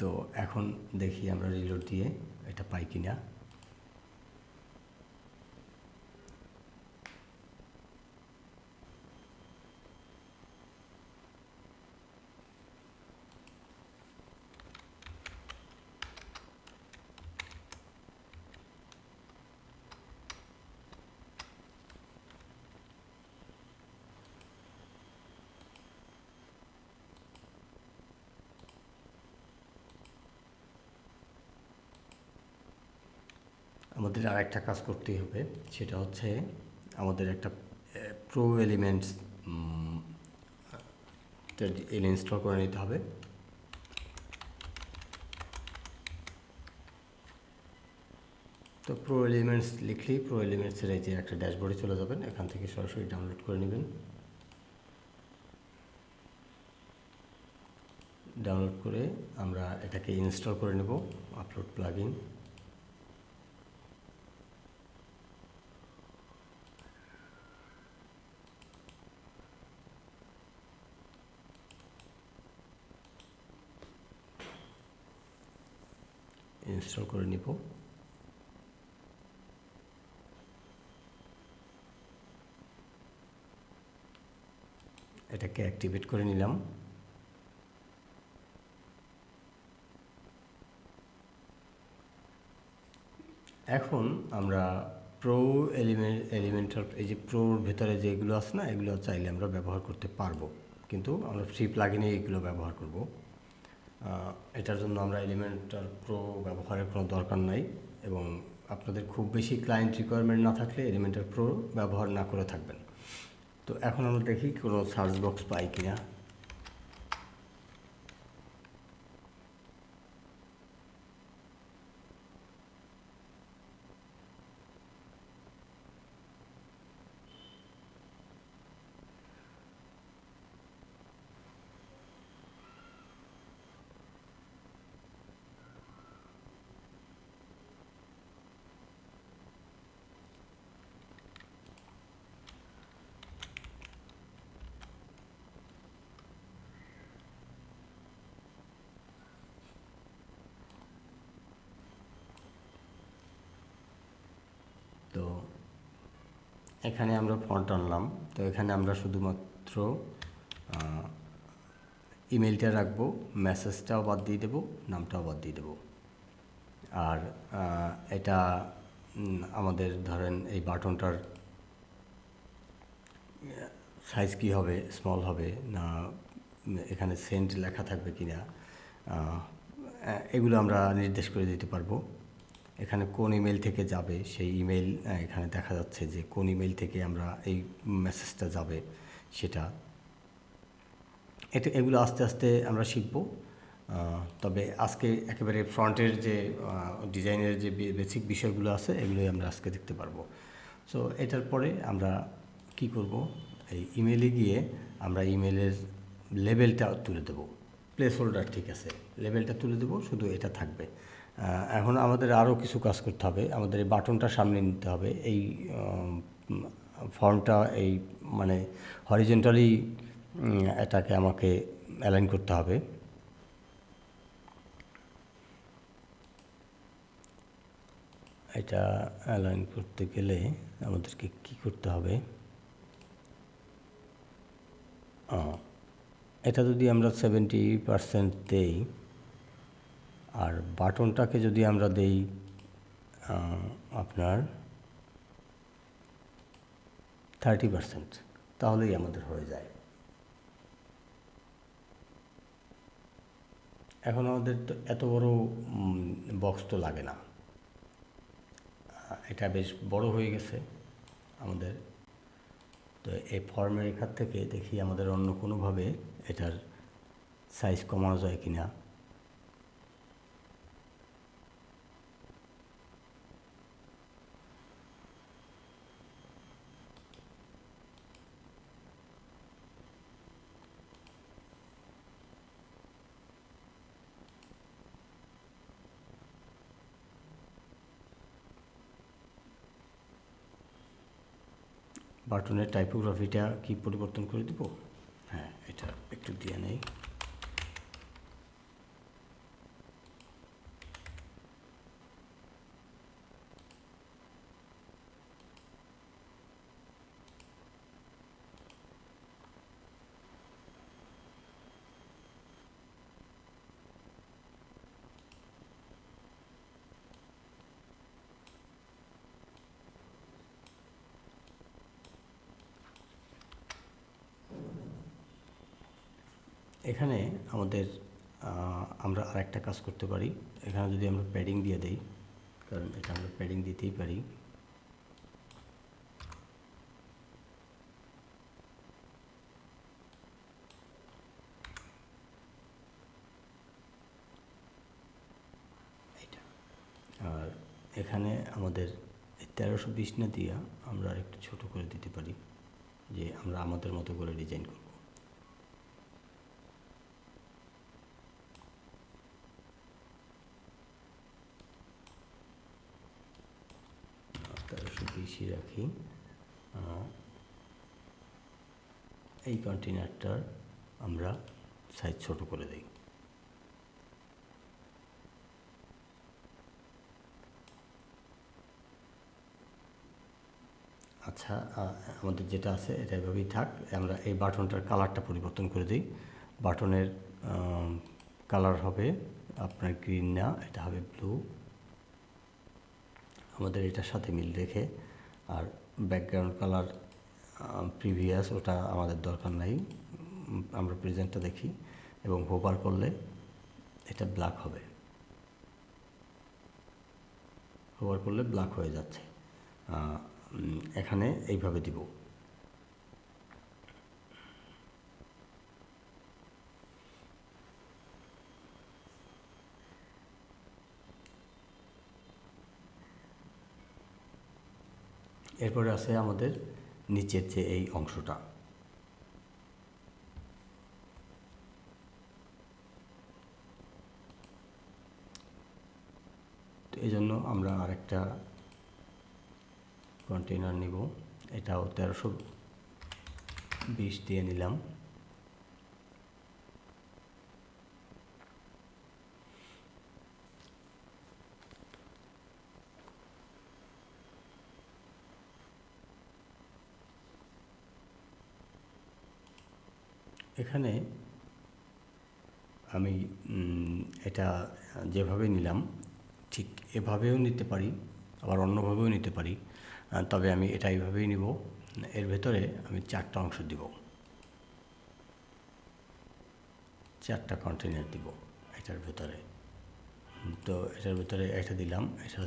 তো এখন দেখি আমরা রিলোড দিয়ে এটা পাই কিনা। আমাদের আরেকটা কাজ করতেই হবে, সেটা হচ্ছে আমাদের একটা প্রো এলিমেন্টস ইনস্টল করে নিতে হবে। তো প্রো এলিমেন্টস লিখলেই প্রো এলিমেন্টসের এই যে একটা ড্যাশবোর্ডে চলে যাবেন, এখান থেকে সরাসরি ডাউনলোড করে নেবেন। ডাউনলোড করে আমরা এটাকে ইনস্টল করে নেব, আপলোড প্লাগইন। ইনস্টল করে নিব। এটাকে অ্যাক্টিভেট করে নিলাম। এখন আমরা প্রো এলিমেন্টার এই যে প্রোর ভেতরে যেগুলো আছে না, এগুলো চাইলে আমরা ব্যবহার করতে পারবো, কিন্তু আমরা ফ্রি প্লাগইনে এগুলো ব্যবহার করব। এটার জন্য আমরা এলিমেন্টার প্রো ব্যবহারের কোনো দরকার নাই, এবং আপনাদের খুব বেশি ক্লায়েন্ট রিকোয়ারমেন্ট না থাকলে এলিমেন্টার প্রো ব্যবহার না করে থাকবেন। তো এখন আমরা দেখি কোনো সার্চ বক্স পাই কিনা। তো এখানে আমরা ফন্ট আনলাম, তো এখানে আমরা শুধুমাত্র ইমেলটা রাখবো, মেসেজটাও বাদ দিয়ে দেবো, নামটাও বাদ দিয়ে দেবো। আর এটা আমাদের ধরেন এই বাটনটার সাইজ কী হবে, স্মল হবে না, এখানে সেন্ট লেখা থাকবে কি না, এগুলো আমরা নির্দেশ করে দিতে পারবো। এখানে কোন ইমেল থেকে যাবে সেই ইমেল এখানে দেখা যাচ্ছে যে কোন ইমেল থেকে আমরা এই মেসেজটা যাবে সেটা। এগুলো আস্তে আস্তে আমরা শিখব। তবে আজকে একেবারে ফ্রন্টের যে ডিজাইনের যে বেসিক বিষয়গুলো আছে এগুলোই আমরা আজকে দেখতে পারবো। সো এটার পরে আমরা কি করব, এই ইমেলে গিয়ে আমরা ইমেলের লেবেলটা তুলে দেব। প্লেস হোল্ডার ঠিক আছে, লেবেলটা তুলে দেব, শুধু এটা থাকবে। এখন আমাদের আরও কিছু কাজ করতে হবে। আমাদের এই বাটনটা সামনে নিতে হবে, এই ফর্মটা এই মানে হরিজেন্টালি এটাকে আমাকে অ্যালাইন করতে হবে। এটা অ্যালাইন করতে গেলে আমাদেরকে কি করতে হবে, এটা যদি আমরা 70% দেই আর বাটনটাকে যদি আমরা দেই আপনার 30%, তাহলেই আমাদের হয়ে যায়। এখন আমাদের তো এত বড় বক্স তো লাগে না, এটা বেশ বড় হয়ে গেছে আমাদের। তো এই ফর্মের এখান থেকে দেখি আমাদের অন্য কোনোভাবে এটার সাইজ কমানো যায় কি না। বাটনের টাইপোগ্রাফিটা কি পরিবর্তন করে দিব? হ্যাঁ, এটা একটু দিয়ে নেই। এখানে আমাদের আমরা আরেকটা কাজ করতে পারি। এখানে যদি আমরা প্যাডিং দিয়ে দেই, কারণ এটা আমরা প্যাডিং দিতেই পারি। আর এখানে আমাদের 1320 না দিয়া আমরা আরেকটু ছোট করে দিতে পারি, যে আমরা আমাদের মতো করে ডিজাইন করব। 1320 রাখি। এই কন্টেনারটার আমরা সাইজ ছোট করে দিই। আচ্ছা, আমাদের যেটা আছে এটা এভাবেই থাক। আমরা এই বাটনটার কালারটা পরিবর্তন করে দিই। বাটনের কালার হবে আপনার গ্রিন না, এটা হবে ব্লু। আমাদের এটার সাথে মিল রেখে, আর ব্যাকগ্রাউন্ড কালার প্রিভিয়াস ওটা আমাদের দরকার নাই, আমরা প্রেজেন্টটা দেখি। এবং হোভার করলে এটা ব্ল্যাক হবে, হোভার করলে ব্ল্যাক হয়ে যাচ্ছে। এখানে এইভাবে দিব। এরপরে আছে আমাদের নিচের যে এই অংশটা, তো এই জন্য আমরা আরেকটা কন্টেনার নিব। এটাও 1320 দিয়ে নিলাম। এখানে আমি এটা যেভাবে নিলাম ঠিক এভাবেও নিতে পারি, আবার অন্যভাবেও নিতে পারি। তবে আমি এটা এইভাবেই নিব। এর ভেতরে আমি 4টা অংশ দিব, 4টা কন্টেনার দিব এটার ভেতরে। তো এটার ভিতরে এটা দিলাম, এটা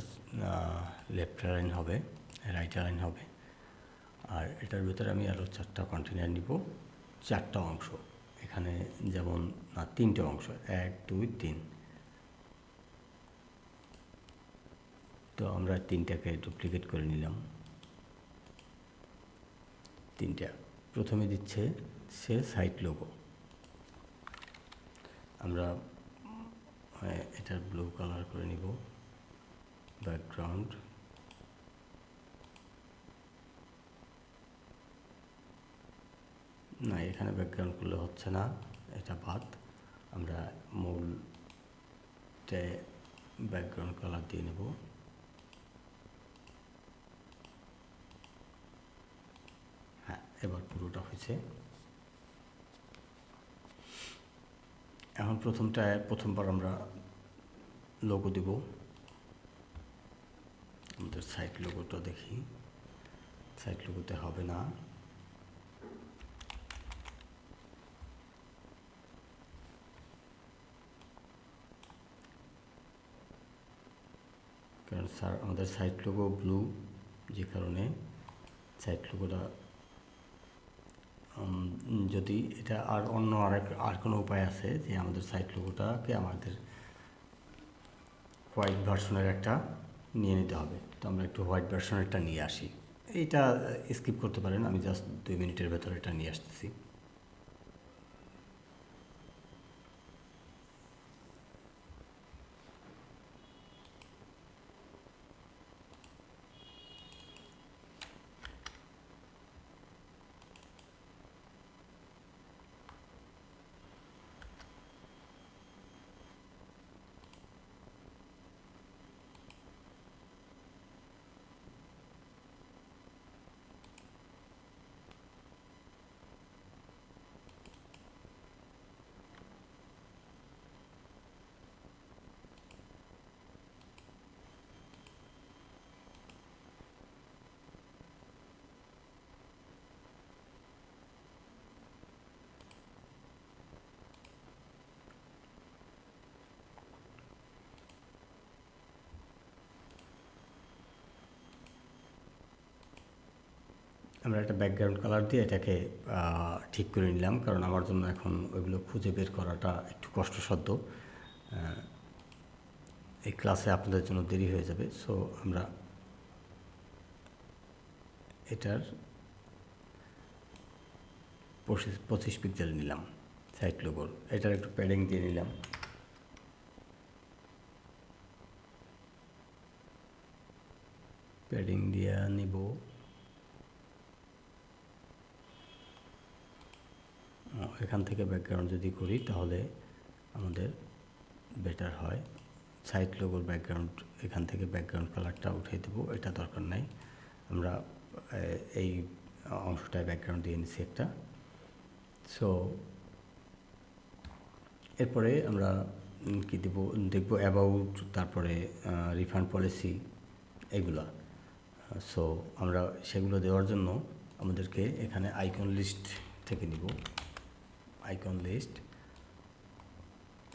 লেফট লাইন হবে, রাইট লাইন হবে। আর এটার ভিতরে আমি আরও 4টা কন্টেনার নিব, 4টা অংশ। এখানে যেমন 3টে অংশ, 1 2 3। তো আমরা 3টাকে ডুপ্লিকেট করে নিলাম। 3টা প্রথমে দিচ্ছে সে সাইট লোগো। আমরা এটার ব্লু কালার করে নিব, ব্যাকগ্রাউন্ড। না, এখানে ব্যাকগ্রাউন্ড করলে হচ্ছে না, এটা বাদ। আমরা মূলতে ব্যাকগ্রাউন্ড কালার দিয়ে নেব। হ্যাঁ, এবার পুরোটা হয়েছে। এখন প্রথমবার আমরা লোগো দেব। আমাদের সাইট লোগোটা দেখি, সাইট লোগোতে হবে না। কারণ স্যার আমাদের সাইট লোগো ব্লু, যে কারণে সাইট লোগোটা, যদি এটা আর অন্য আর কোনো উপায় আছে যে আমাদের সাইট লোগোটাকে আমাদের হোয়াইট ভার্সনের একটা নিয়ে নিতে হবে। তো আমরা একটু হোয়াইট ভার্সনেরটা নিয়ে আসি। এইটা স্কিপ করতে পারেন, আমি জাস্ট 2 মিনিটের ভেতরে এটা নিয়ে আসতেছি। আমরা একটা ব্যাকগ্রাউন্ড কালার দিয়ে এটাকে ঠিক করে নিলাম, কারণ আমার জন্য এখন ওইগুলো খুঁজে বের করাটা একটু কষ্টসাধ্য। এই ক্লাসে আপনাদের জন্য দেরি হয়ে যাবে। সো আমরা এটার 25 পিক্সেল নিলাম সাইট লোগোর। এটার একটু প্যাডিং দিয়ে নিলাম। প্যাডিং দিয়ে নিব। এখান থেকে ব্যাকগ্রাউন্ড যদি করি তাহলে আমাদের বেটার হয়। সাইট লোগোর ব্যাকগ্রাউন্ড, এখান থেকে ব্যাকগ্রাউন্ড কালারটা উঠিয়ে দেবো, এটা দরকার নাই। আমরা এই অংশটায় ব্যাকগ্রাউন্ড দিয়ে নিচ্ছি একটা। সো এরপরে আমরা কি দেব, দেখব অ্যাবাউট, তারপরে রিফান্ড পলিসি, এগুলা। সো আমরা সেগুলো দেওয়ার জন্য আমাদেরকে এখানে আইকন লিস্ট থেকে নিব, আইকন লিস্ট।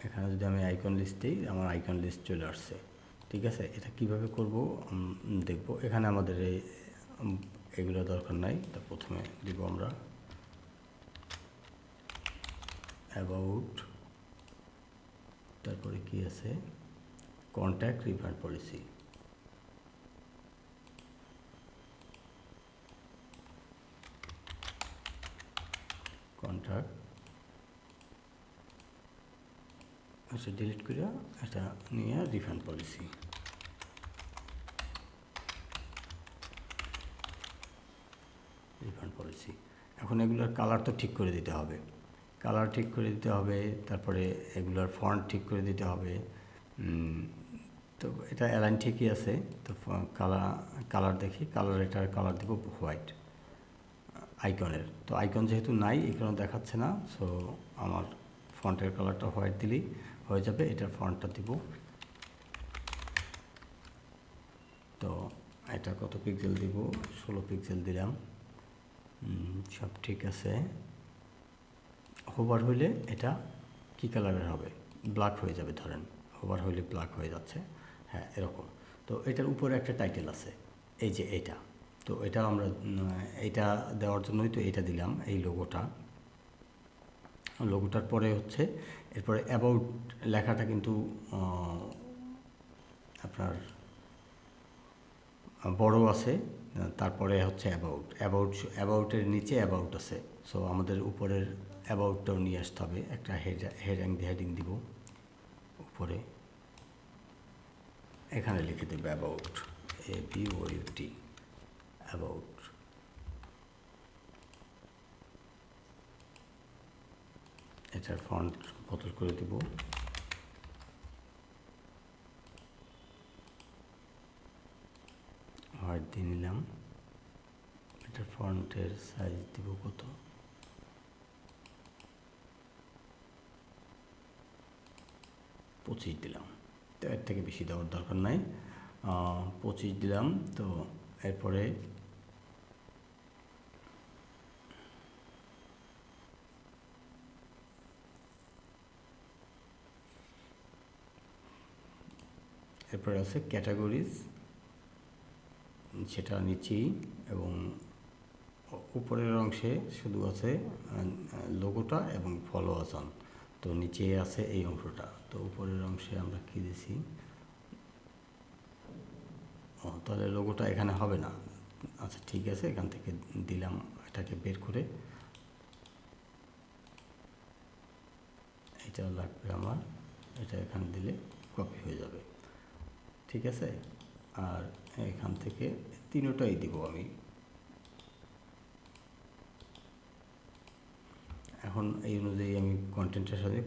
এখানে যদি আমি আইকন লিস্ট দিই, আমার আইকন লিস্ট চলে আসছে। ঠিক আছে, এটা কিভাবে করব দেখব। এখানে আমাদের এগুলো দরকার নাই। তো প্রথমে দিব আমরা অ্যাবাউট, তারপরে কি আছে, কন্ট্যাক্ট রিফান্ড পলিসি। কন্ট্যাক্ট, আচ্ছা ডিলিট করে এটা নিয়ে রিফান্ড পলিসি। Refund policy. এখন এগুলোর কালার তো ঠিক করে দিতে হবে, কালার ঠিক করে দিতে হবে, তারপরে এগুলোর ফন্ট ঠিক করে দিতে হবে। তো এটা অ্যালাইন ঠিকই আছে। তো কালার দেখি, এটার কালার দেবো হোয়াইট আইকনের। তো আইকন যেহেতু নাই, এই কারণে দেখাচ্ছে না। সো আমার ফন্টের কালারটা হোয়াইট দিলেই হয়ে যাবে। এটার ফন্টটা দিব। তো এটা কত পিক্সেল দিব, 16 পিক্সেল দিলাম। সব ঠিক আছে। হোভার হইলে এটা কি কালারের হবে, ব্ল্যাক হয়ে যাবে ধরেন। হোভার হইলে প্লাগ হয়ে যাচ্ছে, হ্যাঁ এরকম। তো এটার উপরে একটা টাইটেল আছে, এই যে এটা। তো এটা আমরা এটা দেওয়ার জন্যই তো এটা দিলাম, এই লোগোটার পরে হচ্ছে এরপরে অ্যাবাউট লেখাটা কিন্তু আপনার বড় আছে, তারপরে হচ্ছে অ্যাবাউটের নিচে অ্যাবাউট আছে। সো আমাদের উপরের অ্যাবাউটটাও নিয়ে আসতে হবে, একটা হেডিং দিব উপরে, এখানে লিখে দেবে অ্যাবাউট, ABOUT, অ্যাবাউট। এটার ফন্ট বদল করে দিব, হোয়াইট দিয়ে নিলাম। এটার ফন্টের সাইজ দিব কত, 25 দিলাম। তো এর থেকে বেশি দেওয়ার দরকার নাই, 25 দিলাম। তো এরপরে আছে ক্যাটাগরিজ, সেটা নিচেই, এবং উপরের অংশে শুধু আছে লোগোটা এবং ফলোয়ার্স অন। তো নিচে আছে এই অংশটা। তো উপরের অংশে আমরা কি দিছি, তাহলে লোগোটা এখানে হবে না। আচ্ছা ঠিক আছে, এখান থেকে দিলাম, এটাকে বের করে, এটা লাগবে আমার, এটা এখানে দিলে কপি হয়ে যাবে, ঠিক আছে। আর এখান থেকে তিনটাই দিব আমি। এখন এই অনুযায়ী আমি কন্টেন্টের সাথে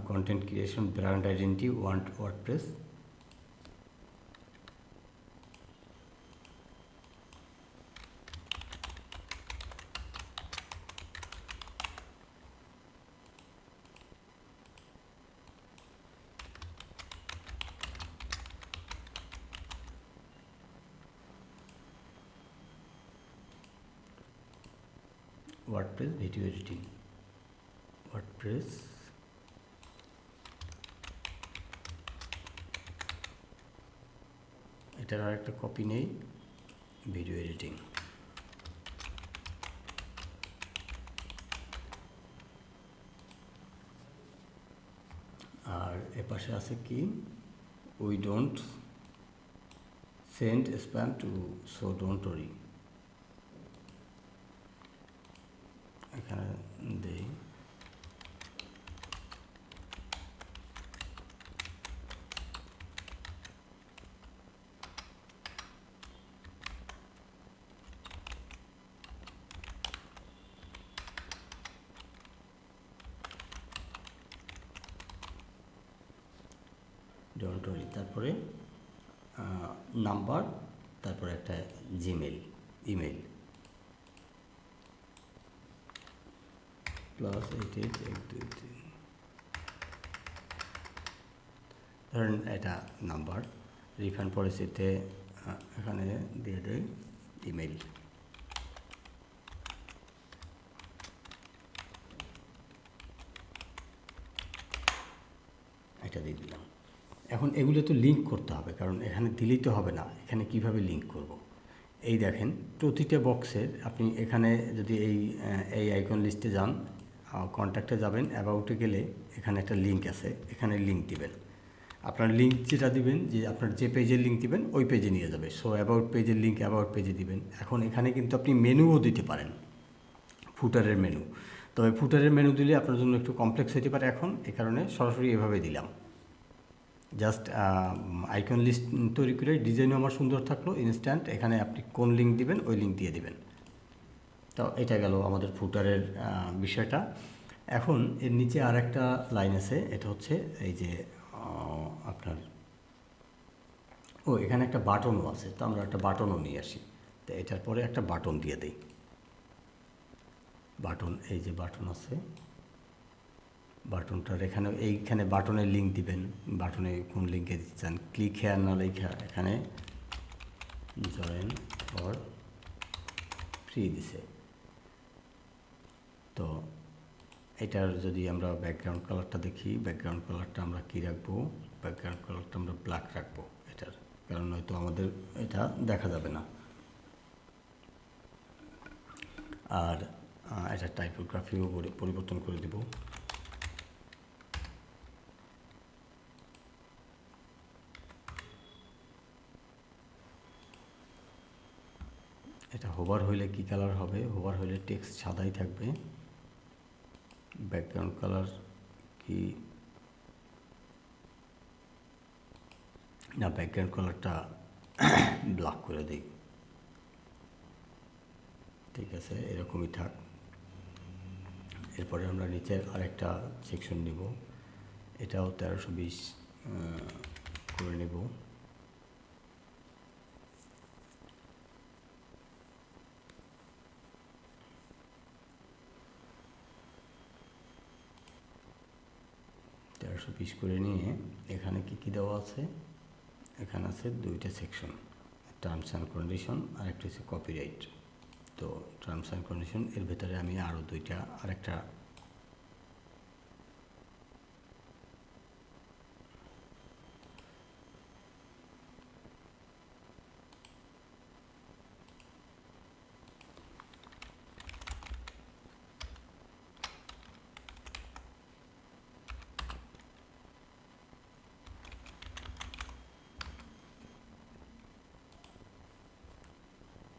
content creation, brand identity, WordPress, video editing, WordPress, এটার আর একটা কপি নেই, ভিডিও এডিটিং। আর এপাশে আছে কি, we don't send spam to, so don't worry. এখানে দেই ডোন্ট ওরি, তারপরে নাম্বার, তারপরে একটা ইমেল +8812, ধরেন এটা নাম্বার। রিফান্ড পলিসিতে এখানে দিয়ে দেয় ইমেল, এটা দিয়ে দিলাম। এখন এগুলো তো লিঙ্ক করতে হবে, কারণ এখানে দিলেই তো হবে না। এখানে কিভাবে লিঙ্ক করব, এই দেখেন প্রতিটা বক্সের, আপনি এখানে যদি এই আইকন লিস্টে যান, কন্ট্যাক্টে যাবেন, অ্যাবাউটে গেলে এখানে একটা লিঙ্ক আছে, এখানে লিঙ্ক দিবেন। আপনার লিঙ্ক যেটা দিবেন, যে আপনার যে পেজের লিঙ্ক দিবেন ওই পেজে নিয়ে যাবে। সো অ্যাবাউট পেজের লিঙ্ক অ্যাবাউট পেজে দিবেন। এখন এখানে কিন্তু আপনি মেনুও দিতে পারেন, ফুটারের মেনু। তবে ফুটারের মেনু দিলে আপনার জন্য একটু কমপ্লেক্স হতে পারে এখন, এই কারণে সরাসরি এভাবে দিলাম। জাস্ট আইকন লিস্ট তৈরি করে ডিজাইনও আমার সুন্দর থাকলো, ইনস্ট্যান্ট। এখানে আপনি কোন লিঙ্ক দিবেন ওই লিঙ্ক দিয়ে দিবেন। তো এটা গেল আমাদের ফুটারের বিষয়টা। এখন এর নিচে আর একটা লাইন আছে, এটা হচ্ছে এই যে আপনার এখানে একটা বাটনও আছে। তো আমরা একটা বাটনও নিয়ে আসি। তো এটার পরে একটা বাটন দিয়ে দিই, বাটন, এই যে বাটন আছে, বাটনটার এইখানে বাটনের লিঙ্ক দিবেন। বাটনে কোন লিঙ্কে দিতে চান, ক্লিক হেয়ার না লেখা এখানে জয়েন ফর ফ্রি দিছে। তো এটার যদি আমরা ব্যাকগ্রাউন্ড কালারটা দেখি, ব্যাকগ্রাউন্ড কালারটা আমরা কী রাখবো, ব্যাকগ্রাউন্ড কালারটা আমরা ব্ল্যাক রাখবো এটার, কারণ হয়তো আমাদের এটা দেখা যাবে না। আর এটা টাইপোগ্রাফিও পরিবর্তন করে দেব। এটা হোভার হইলে কি কালার হবে? হোভার হইলে টেক্সট সাদাই থাকবে। ব্যাকগ্রাউন্ড কালার কি না, ব্যাকগ্রাউন্ড কালারটা ব্ল্যাক করে দিই। ঠিক আছে, এরকমই থাক। এরপরে আমরা নিচের আরেকটা সেকশন নিব, এটাও 1320 করে নেব। করে নিয়ে এখানে কি কি দেওয়া আছে? এখানে আছে দুইটা সেকশন, টার্মস অ্যান্ড কন্ডিশন আর একটা হচ্ছে কপিরাইট। তো টার্মস অ্যান্ড কন্ডিশন এর ভেতরে আমি আরও আরেকটা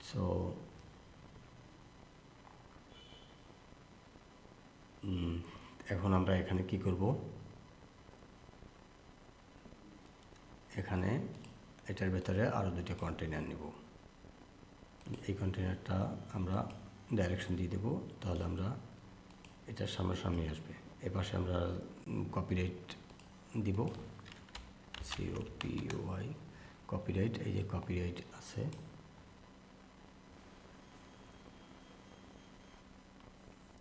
সো এখন আমরা এখানে কি করব? এখানে এটার ভেতরে আরও দুটো কন্টেনার নেব। এই কন্টেনারটা আমরা ডাইরেকশন দিয়ে দেবো, তাহলে আমরা এটার সামনাসামনি আসবে। এপাশে আমরা কপিরাইট দিব, COPY কপিরাইট। এই যে কপিরাইট আছে,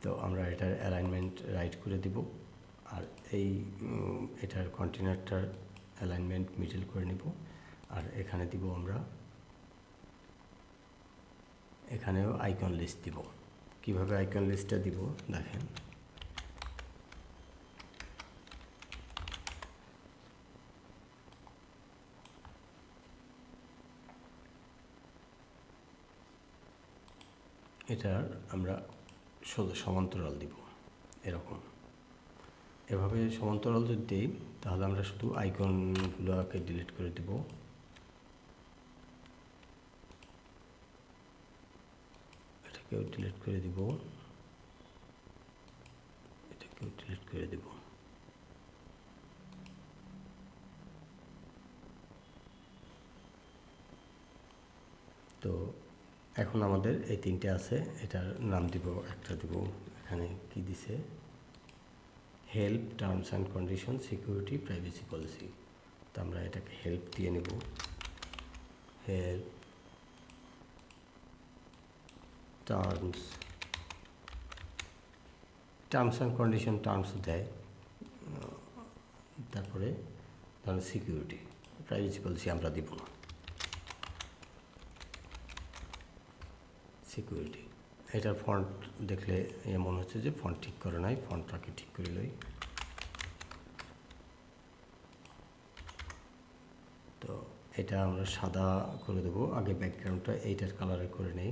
তো আমরা এটার অ্যালাইনমেন্ট রাইট করে দিব। আর এই এটার কন্টেনারটার অ্যালাইনমেন্ট মিডল করে নিব। আর এখানে দিব আমরা, এখানেও আইকন লিস্ট দিব। কিভাবে আইকন লিস্টটা দিব দেখেন। এটার আমরা শুধু সমান্তরাল দিব, এরকম। এভাবে সমান্তরাল যদি দিই তাহলে আমরা শুধু আইকনগুলোকে ডিলিট করে দেব। এটাকেও ডিলিট করে দিব, এটাকেও ডিলিট করে দেব। তো এখন আমাদের এই তিনটে আছে, এটার নাম দিব, একটা দিব এখানে কি দিছে, help, terms and condition, security, privacy policy. তো আমরা এটাকে হেল্প দিয়ে নেব। Help terms and condition, terms দেয়। তারপরে ধরুন সিকিউরিটি, প্রাইভেসি পলিসি আমরা দিব না। সিকিউরিটি, এটার ফন্ট দেখলে মনে হচ্ছে যে ফন্ট ঠিক করে নাই, ফন্টটাকে ঠিক করে লই। তো এটা আমরা সাদা করে দেবো। আগে ব্যাকগ্রাউন্ডটা এইটার কালারে করে নেই।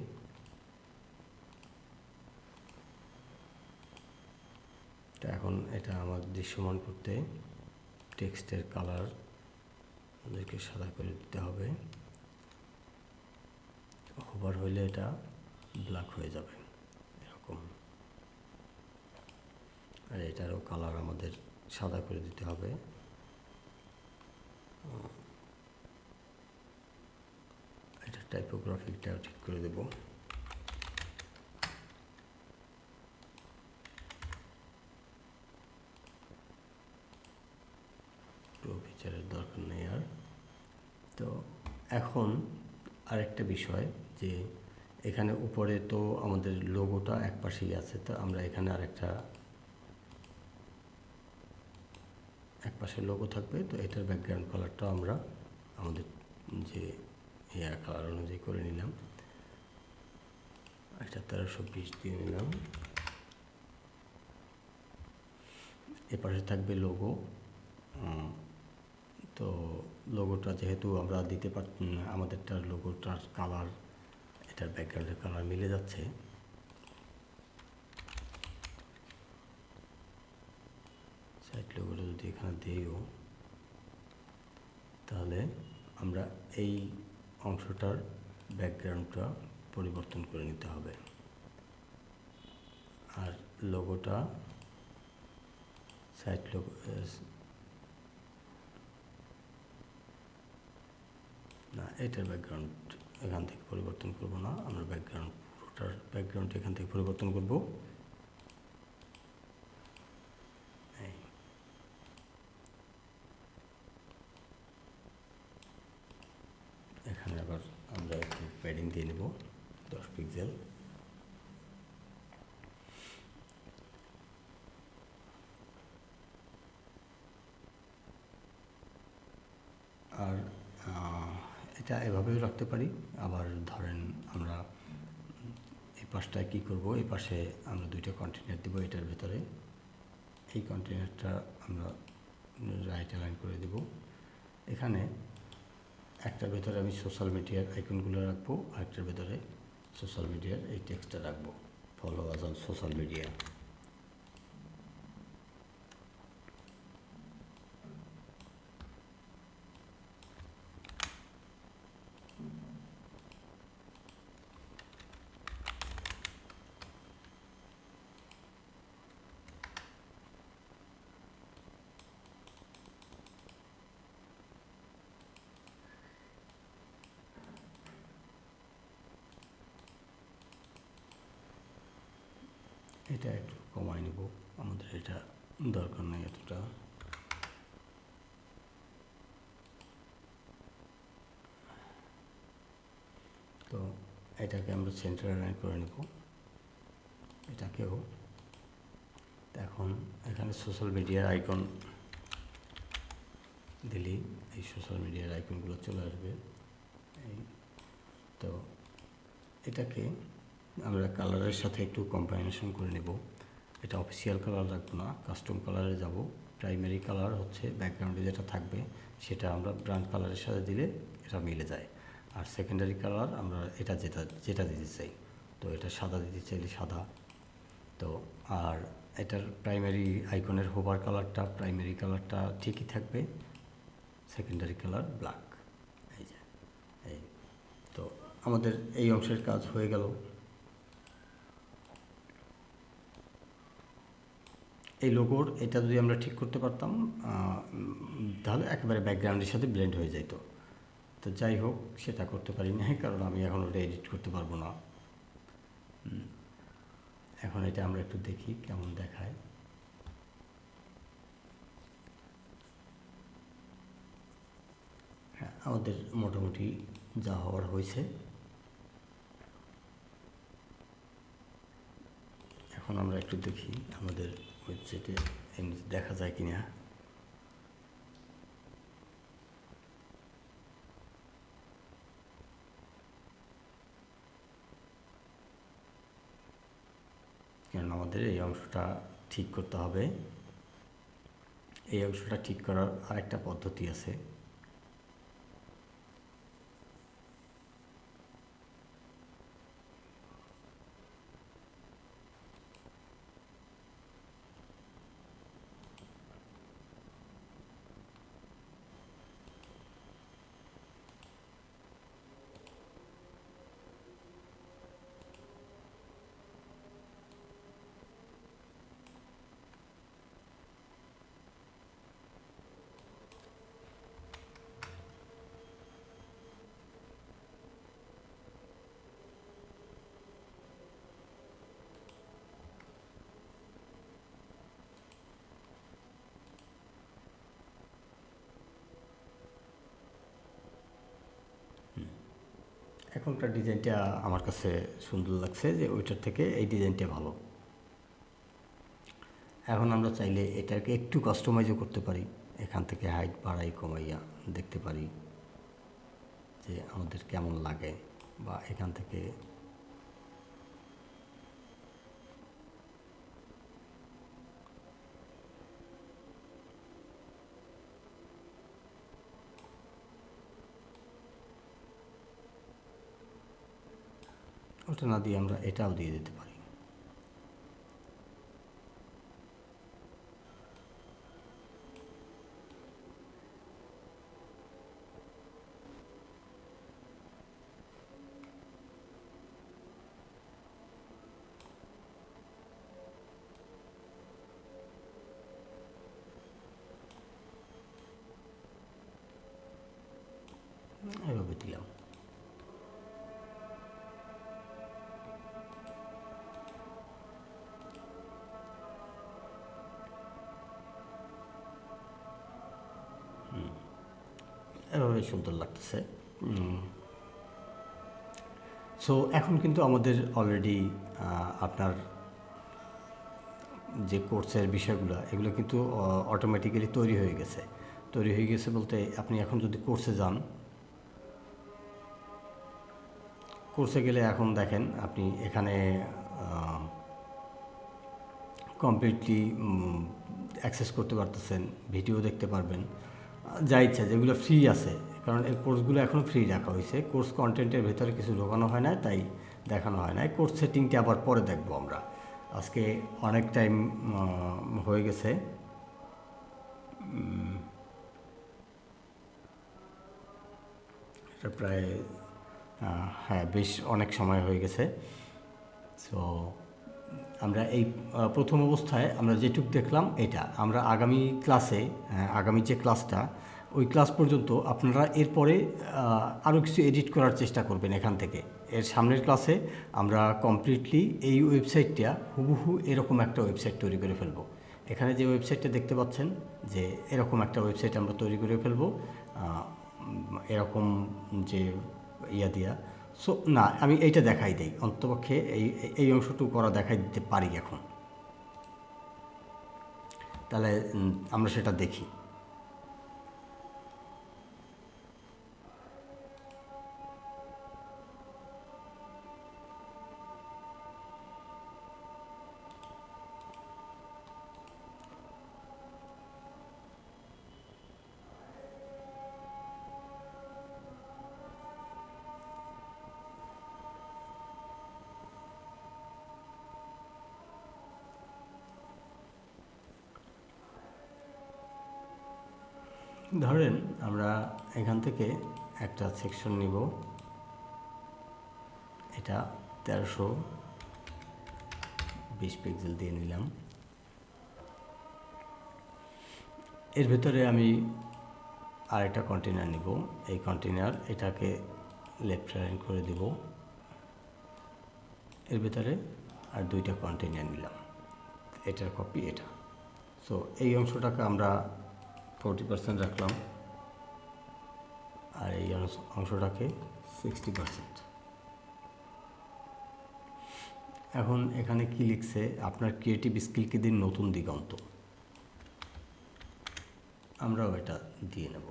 তো এখন এটা আমার দৃশ্যমান করতে টেক্সটের কালার ওদেরকে সাদা করে দিতে হবে। হোভার হইলে এটা ব্ল্যাক হয়ে যাবে এরকম। আর এটারও কালার আমাদের সাদা করে দিতে হবে। এটা টাইপোগ্রাফিকটাও ঠিক করে দেব। প্রো ফিচারের দরকার নেই আর। তো এখন আরেকটা বিষয় যে এখানে উপরে তো আমাদের লোগোটা এক পাশেই আছে, তো আমরা এখানে আরেকটা এক পাশে লোগো থাকবে। তো এটার ব্যাকগ্রাউন্ড কালারটা আমরা আমাদের যে হেয়ার কালার অনুযায়ী করে নিলাম। এটা 1320 দিয়ে নিলাম। এপাশে থাকবে লোগো, তো লোগোটা যেহেতু আমরা দিতে পার, আমাদেরটার লোগোটার কালার এটার ব্যাকগ্রাউন্ডের কালার মিলে যাচ্ছে, সাইড লোগোটা যদি এখানে দিইও, তাহলে আমরা এই অংশটার ব্যাকগ্রাউন্ডটা পরিবর্তন করে নিতে হবে। আর লোগোটা সাইড লোগো না, এটার ব্যাকগ্রাউন্ড এখান থেকে পরিবর্তন করব না, আমরা পুরোটার ব্যাকগ্রাউন্ড এখান থেকে পরিবর্তন করব। এখানে আবার আমরা একটু প্যাডিং দিয়ে নেব 10 পিক্সেল। আর এটা এভাবেও রাখতে পারি। আবার ধরেন আমরা এই পাশটায় কী করব, এই পাশে আমরা 2টা কন্টেনার দেবো এটার ভেতরে। এই কন্টেনারটা আমরা রাইট অ্যালাইন করে দেব। এখানে একটার ভেতরে আমি সোশ্যাল মিডিয়ার আইকনগুলো রাখবো, আরেকটার ভেতরে সোশ্যাল মিডিয়ার এই টেক্সটটা রাখবো, follow us on social media. এটা একটু কমাই নেব, আমাদের এটা দরকার নেই এতটা। তো এটাকে আমরা সেন্টার অ্যালাইন করে নেব, এটাকেও। এখন এখানে সোশ্যাল মিডিয়ার আইকন দিলেই এই সোশ্যাল মিডিয়ার আইকনগুলো চলে আসবে। এই তো এটাকে আমরা কালারের সাথে একটু কম্বাইনেশন করে নেব। এটা অফিসিয়াল কালার রাখবো না, কাস্টম কালারে যাব। প্রাইমারি কালার হচ্ছে ব্যাকগ্রাউন্ডে যেটা থাকবে সেটা আমরা ব্র্যান্ড কালারের সাথে দিলে এটা মিলে যায়। আর সেকেন্ডারি কালার আমরা এটা যেটা দিতে চাই, তো এটা সাদা দিতে চাইলে সাদা। তো আর এটার প্রাইমারি আইকনের হোভার কালারটা, প্রাইমারি কালারটা ঠিকই থাকবে, সেকেন্ডারি কালার ব্ল্যাক। এই যে এই তো আমাদের এই অংশের কাজ হয়ে গেল। এই লোগোর এটা যদি আমরা ঠিক করতে পারতাম তাহলে একেবারে ব্যাকগ্রাউন্ডের সাথে ব্লেন্ড হয়ে যেত। তো যাই হোক, সেটা করতে পারি না, কারণ আমি এখন ওটা এডিট করতে পারবো না। এখন এটা আমরা একটু দেখি কেমন দেখায়। হ্যাঁ, আমাদের মোটামুটি যা হওয়ার হয়েছে। এখন আমরা একটু দেখি আমাদের ওয়েবসাইটে এমনি দেখা যায় কিনা। কারণ আমাদের এই অংশটা ঠিক করতে হবে। এই অংশটা ঠিক করার আরেকটা পদ্ধতি আছে। এখনকার ডিজাইনটা আমার কাছে সুন্দর লাগছে, যে ওইটার থেকে এই ডিজাইনটা ভালো। এখন আমরা চাইলে এটাকে একটু কাস্টমাইজও করতে পারি, এখান থেকে হাইট বাড়াই কমাইয়া দেখতে পারি যে আমাদের কেমন লাগে, বা এখান থেকে ওটা না দিয়ে আমরা এটাও দিয়ে দিতে পারি। এভাবে দিলাম। এভাবে সুন্দর লাগতেছে। সো এখন কিন্তু আমাদের অলরেডি আপনার যে কোর্সের বিষয়গুলো এগুলো কিন্তু অটোমেটিক্যালি তৈরি হয়ে গেছে। তৈরি হয়ে গেছে বলতে আপনি এখন যদি কোর্সে যান, কোর্সে গেলে এখন দেখেন আপনি এখানে কমপ্লিটলি অ্যাক্সেস করতে পারতেছেন, ভিডিও দেখতে পারবেন, যা ইচ্ছা যেগুলো ফ্রি আছে, কারণ এই কোর্সগুলো এখনও ফ্রি রাখা হয়েছে। কোর্স কন্টেন্টের ভেতরে কিছু ঢোকানো হয় না, তাই দেখানো হয় না। কোর্স সেটিংটা আবার পরে দেখবো আমরা। আজকে অনেক টাইম হয়ে গেছে, এটা প্রায় হ্যাঁ বেশ অনেক সময় হয়ে গেছে। সো আমরা এই প্রথম অবস্থায় আমরা যেটুক দেখলাম এটা আমরা আগামী ক্লাসে, আগামী যে ক্লাসটা ওই ক্লাস পর্যন্ত আপনারা এরপরে আরও কিছু এডিট করার চেষ্টা করবেন এখান থেকে। এর সামনের ক্লাসে আমরা কমপ্লিটলি এই ওয়েবসাইটটা হুবহু এরকম একটা ওয়েবসাইট তৈরি করে ফেলবো। এখানে যে ওয়েবসাইটটা দেখতে পাচ্ছেন যে এরকম একটা ওয়েবসাইট আমরা তৈরি করে ফেলবো, এরকম যে ইয়া দিয়া। সো না, আমি এইটা দেখাই দিই, অন্তপক্ষে এই অংশটুকু করা দেখাই দিতে পারি এখন। তাহলে আমরা সেটা দেখি। ধরেন আমরা এখান থেকে একটা সেকশন নিব, এটা 1320 পিক্সেল দিয়ে নিলাম। এর ভেতরে আমি আরেকটা কন্টেনার নিব, এই কন্টেনার এটাকে লেফট রাইট করে দিব। এর ভেতরে আর দুইটা কন্টেনার নিলাম, এটার কপি এটা। সো এই অংশটাকে আমরা 40% রাখলাম, আর এই অংশটাকে 60%। এখন এখানে কি লিখছে, আপনার ক্রিয়েটিভ স্কিলকে দিন নতুন দিগন্ত। আমরাও এটা দিয়ে নেব।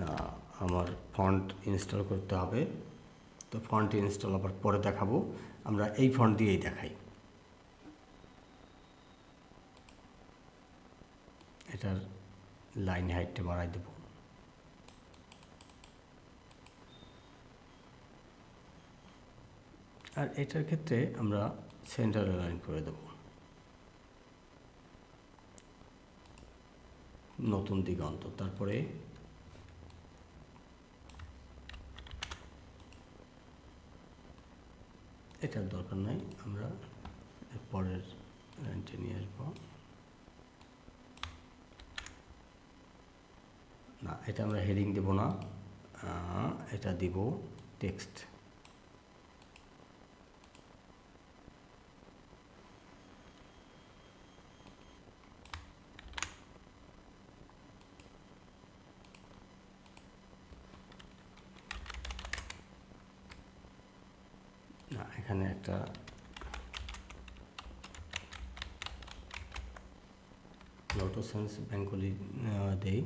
না, আমার ফন্ট ইনস্টল করতে হবে, তো ফন্ট ইনস্টল আবার পরে দেখাবো। আমরা এই ফন্ট দিয়েই দেখাই। এটার লাইন হাইটটা বাড়াই দেব। আর এটার ক্ষেত্রে আমরা সেন্টার লাইন করে দেব, নতুন দিগন্ত। তারপরে এটার দরকার নাই, আমরা পরের লাইনটা নিয়ে আসবো। না, এটা আমরা হেডিং দেব না, এটা দিব টেক্সট। না, এখানে একটা লোটোসেন্স বেঙ্গলি দেই।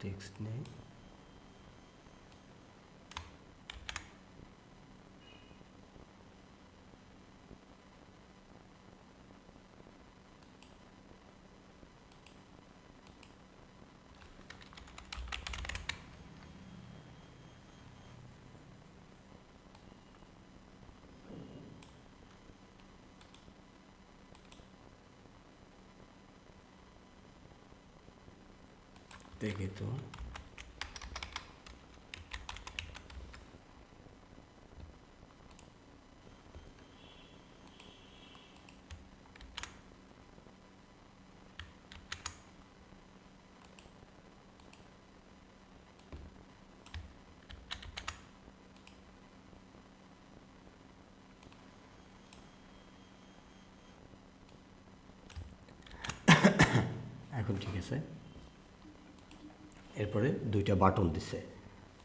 টেক্সট নেই, দেখি তো। এখন ঠিক আছে। এরপরে দুইটা বাটন দিছে,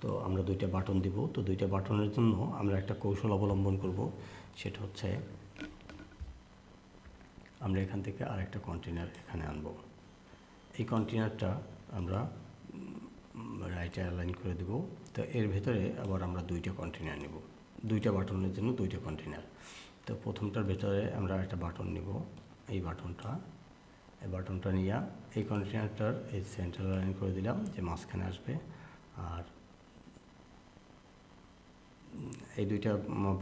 তো আমরা দুইটা বাটন দিব। তো দুইটা বাটনের জন্য আমরা একটা কৌশল অবলম্বন করব, সেটা হচ্ছে আমরা এখান থেকে আরেকটা কন্টেনার এখানে আনব। এই কন্টেনারটা আমরা রাইটে অ্যালাইন করে দেব। তো এর ভেতরে আবার আমরা দুইটা কন্টেনার নেব, দুইটা বাটনের জন্য দুইটা কন্টেনার। তো প্রথমটার ভেতরে আমরা একটা বাটন নেব, এই বাটনটা নিয়ে এই কন্টেনারটার এই সেন্টার লাইন করে দিলাম যে মাঝখানে আসবে। আর এই দুইটা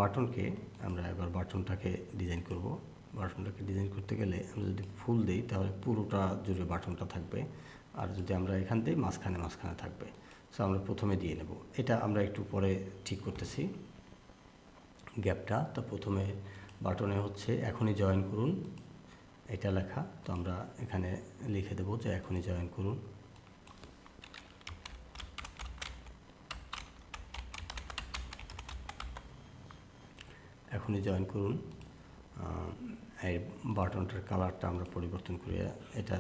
বাটনকে আমরা এবার বাটনটাকে ডিজাইন করব। বাটনটাকে ডিজাইন করতে গেলে আমরা যদি ফুল দিই তাহলে পুরোটা জুড়ে বাটনটা থাকবে, আর যদি আমরা এখান থেকে মাঝখানে থাকবে। সো আমরা প্রথমে দিয়ে নেব, এটা আমরা একটু পরে ঠিক করতেছি গ্যাপটা। তো প্রথমে বাটনে হচ্ছে এখনই জয়েন করুন, এটা লেখা। তো আমরা এখানে লিখে দেবো যে এখনই জয়েন করুন। এখনই জয়েন করুন। এই বাটনটার কালারটা আমরা পরিবর্তন করে, এটা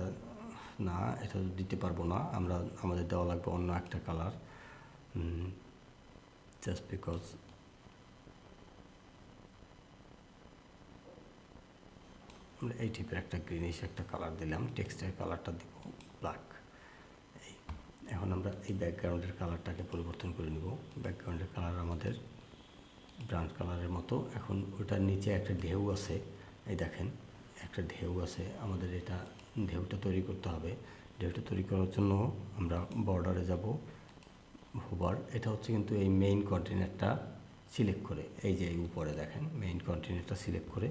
না, এটা দিতে পারবো না, আমাদের দেওয়া লাগবে অন্য একটা কালার, জাস্ট বিকজ আমরা এই টাইপের একটা গ্রিনিশ একটা কালার দিলাম। টেক্সটের কালারটা দিব ব্ল্যাক। এখন আমরা এই ব্যাকগ্রাউন্ডের কালারটাকে পরিবর্তন করে নিব। ব্যাকগ্রাউন্ডের কালার আমাদের ব্রাউন কালারের মতো। এখন ওটার নিচে একটা ঢেউ আছে, এই দেখেন একটা ঢেউ আছে, আমাদের এটা ঢেউটা তৈরি করতে হবে। ঢেউটা তৈরি করার জন্য আমরা বর্ডারে যাব, হোভার। এটা হচ্ছে কিন্তু এই মেইন কন্টেনারটা সিলেক্ট করে, এই যে উপরে দেখেন মেইন কন্টেনারটা সিলেক্ট করে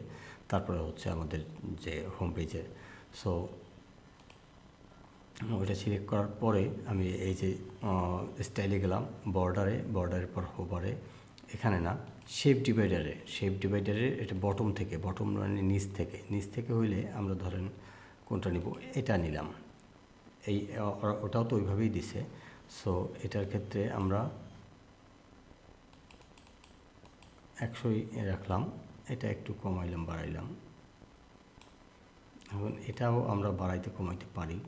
তারপরে হচ্ছে আমাদের যে হোম পেজে। সো ওইটা সিলেক্ট করার পরে আমি এই যে স্টাইলে গেলাম, বর্ডারের পর হোভারে, এখানে না, শেপ ডিভাইডারে এটা বটম মানে নিচ থেকে হইলে আমরা ধরেন কোনটা নিব, এটা নিলাম। এই ওটাও তো ওইভাবেই দিছে। সো এটার ক্ষেত্রে আমরা 100ই রাখলাম, এটা একটু কমাইলাম বাড়াইলাম। এখন এটাও আমরা বাড়াইতে কমাইতে পারি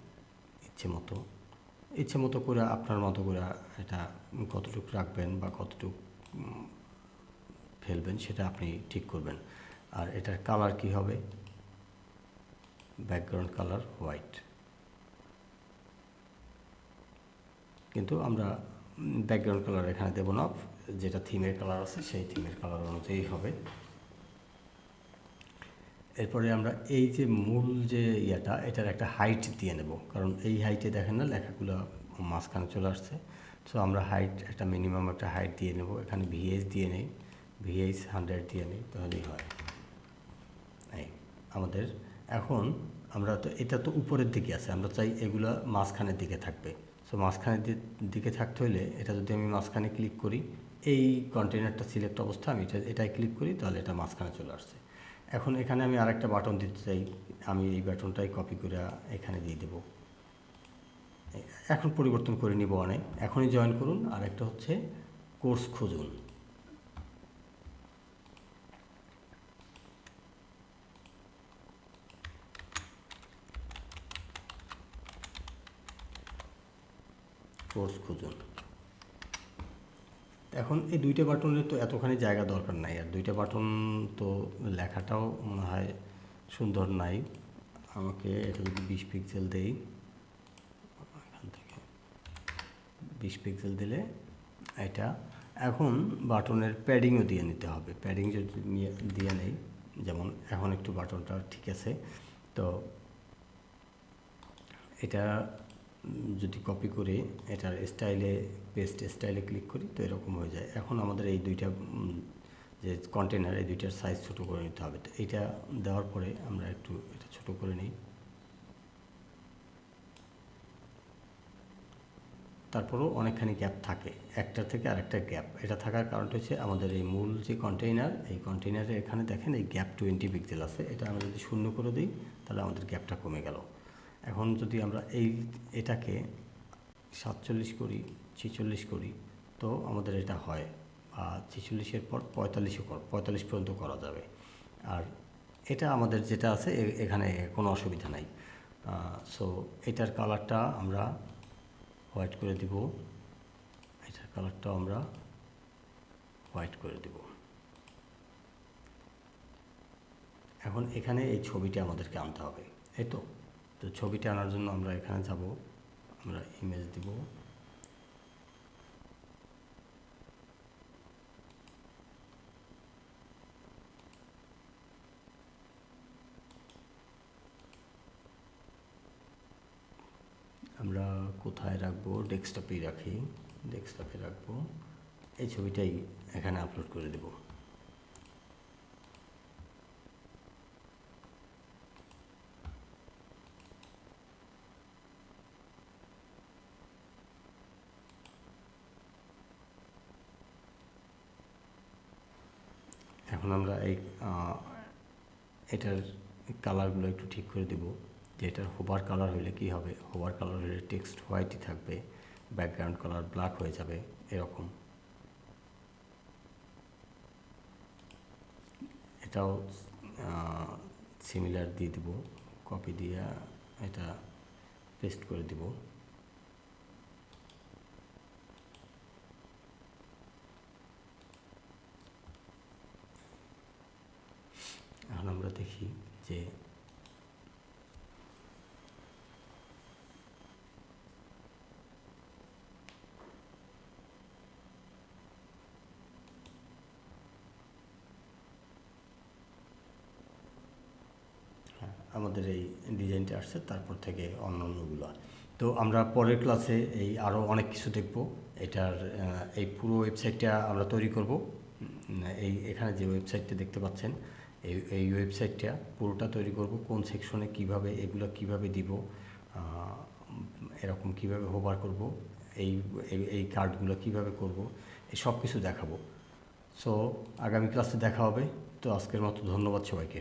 ইচ্ছে মতো করে, আপনার মতো করে এটা কতটুকু রাখবেন বা কতটুকু ফেলবেন সেটা আপনি ঠিক করবেন। আর এটার কালার কি হবে, ব্যাকগ্রাউন্ড কালার হোয়াইট। কিন্তু আমরা ব্যাকগ্রাউন্ড কালার এখানে দেব না, যেটা থিমের কালার আছে সেই থিমের কালার অনুযায়ী হবে। এরপরে আমরা এই যে মূল যে এটার একটা হাইট দিয়ে নেব, কারণ এই হাইটে দেখেন না লেখাগুলো মাঝখানে চলে আসছে। সো আমরা হাইট একটা মিনিমাম একটা হাইট দিয়ে নেব। এখানে ভিএইচ দিয়ে নেই, ভিএইচ 100 দিয়ে নেই, তাহলেই হয়। এই আমাদের এখন আমরা তো এটা তো উপরের দিকে আছে, আমরা চাই এগুলো মাঝখানের দিকে থাকবে। সো মাঝখানের দিকে থাকতে হলে এটা যদি আমি মাঝখানে ক্লিক করি, এই কন্টেনারটা সিলেক্ট অবস্থা আমি এটাই ক্লিক করি, তাহলে এটা মাঝখানে চলে আসছে। এখন এখানে আমি আরেকটা বাটন দিতে চাই, আমি এই বাটনটাই কপি করে এখানে দিয়ে দেব। এখন পরিবর্তন করে নিব অনেক। এখনই জয়েন করুন, আর একটা হচ্ছে কোর্স খুঁজুন। এখন এই দুইটা বাটনের তো এতখানি জায়গা দরকার নাই, আর দুইটা বাটন তো লেখাটাও মনে হয় সুন্দর নাই। আমাকে এটা যদি 20 পিক্সেল দেই এখান থেকে, পিক্সেল দিলে এটা। এখন বাটনের প্যাডিংও দিয়ে নিতে হবে। প্যাডিং যদি দিয়ে নেই, যেমন এখন একটু বাটনটা ঠিক আছে, তো এটা যদি কপি করে এটার স্টাইলে পেস্ট স্টাইলে ক্লিক করি তো এরকম হয়ে যায়। এখন আমাদের এই দুইটা যে কন্টেনার, এই দুইটার সাইজ ছোটো করে নিতে হবে। তো এটা দেওয়ার পরে আমরা একটু এটা ছোটো করে নিই। তারপরেও অনেকখানি গ্যাপ থাকে, একটা থেকে আরেকটা গ্যাপ। এটা থাকার কারণটা হচ্ছে আমাদের এই মূল যে কন্টেইনার, এই কন্টেইনারে এখানে দেখেন এই গ্যাপ 20 পিক্সেল আছে। এটা আমরা যদি 0 করে দিই তাহলে আমাদের গ্যাপটা কমে গেল। এখন যদি আমরা এটাকে 47 করি, 46 করি, তো আমাদের এটা হয়। 46-এর পর 45 পর্যন্ত করা যাবে। আর এটা আমাদের যেটা আছে এখানে কোনো অসুবিধা নাই। সো এটার কালারটা আমরা হোয়াইট করে দিব, এটার কালারটাও আমরা হোয়াইট করে দিব। এখন এখানে এই ছবিটা আমাদেরকে আনতে হবে, এই তো। ছবিটা আনার জন্য আমরা এখানে যাব, আমরা ইমেজ দিব, আমরা কোথায় রাখবো, ডেস্কটপেই রাখি, ডেস্কটপে রাখবো। এই ছবিটাই এখানে আপলোড করে দেব। এখন আমরা এটার কালারগুলো একটু ঠিক করে দেব, যে এটার হোভার কালার হলে কি হবে। হোভার কালার হলে টেক্সট হোয়াইটই থাকবে, ব্যাকগ্রাউন্ড কালার ব্ল্যাক হয়ে যাবে, এরকম। এটাও সিমিলার দিয়ে দেব, কপি দিয়ে এটা পেস্ট করে দেব। এখন আমরা দেখি যে আমাদের এই ডিজাইনটা আসছে, তারপর থেকে অন্যান্যগুলো। তো আমরা পরের ক্লাসে এই আরও অনেক কিছু দেখব। এটার এই পুরো ওয়েবসাইটটা আমরা তৈরি করব। এখানে যে ওয়েবসাইটটা দেখতে পাচ্ছেন, এই ওয়েবসাইটটা পুরোটা তৈরি করব। কোন সেকশনে কিভাবে এগুলো কিভাবে দিব, এরকম কিভাবে হোভার করব, এই এই কার্ডগুলো কিভাবে করব, এই সব কিছু দেখাবো। সো আগামী ক্লাসে দেখা হবে। তো আজকের মতো ধন্যবাদ সবাইকে।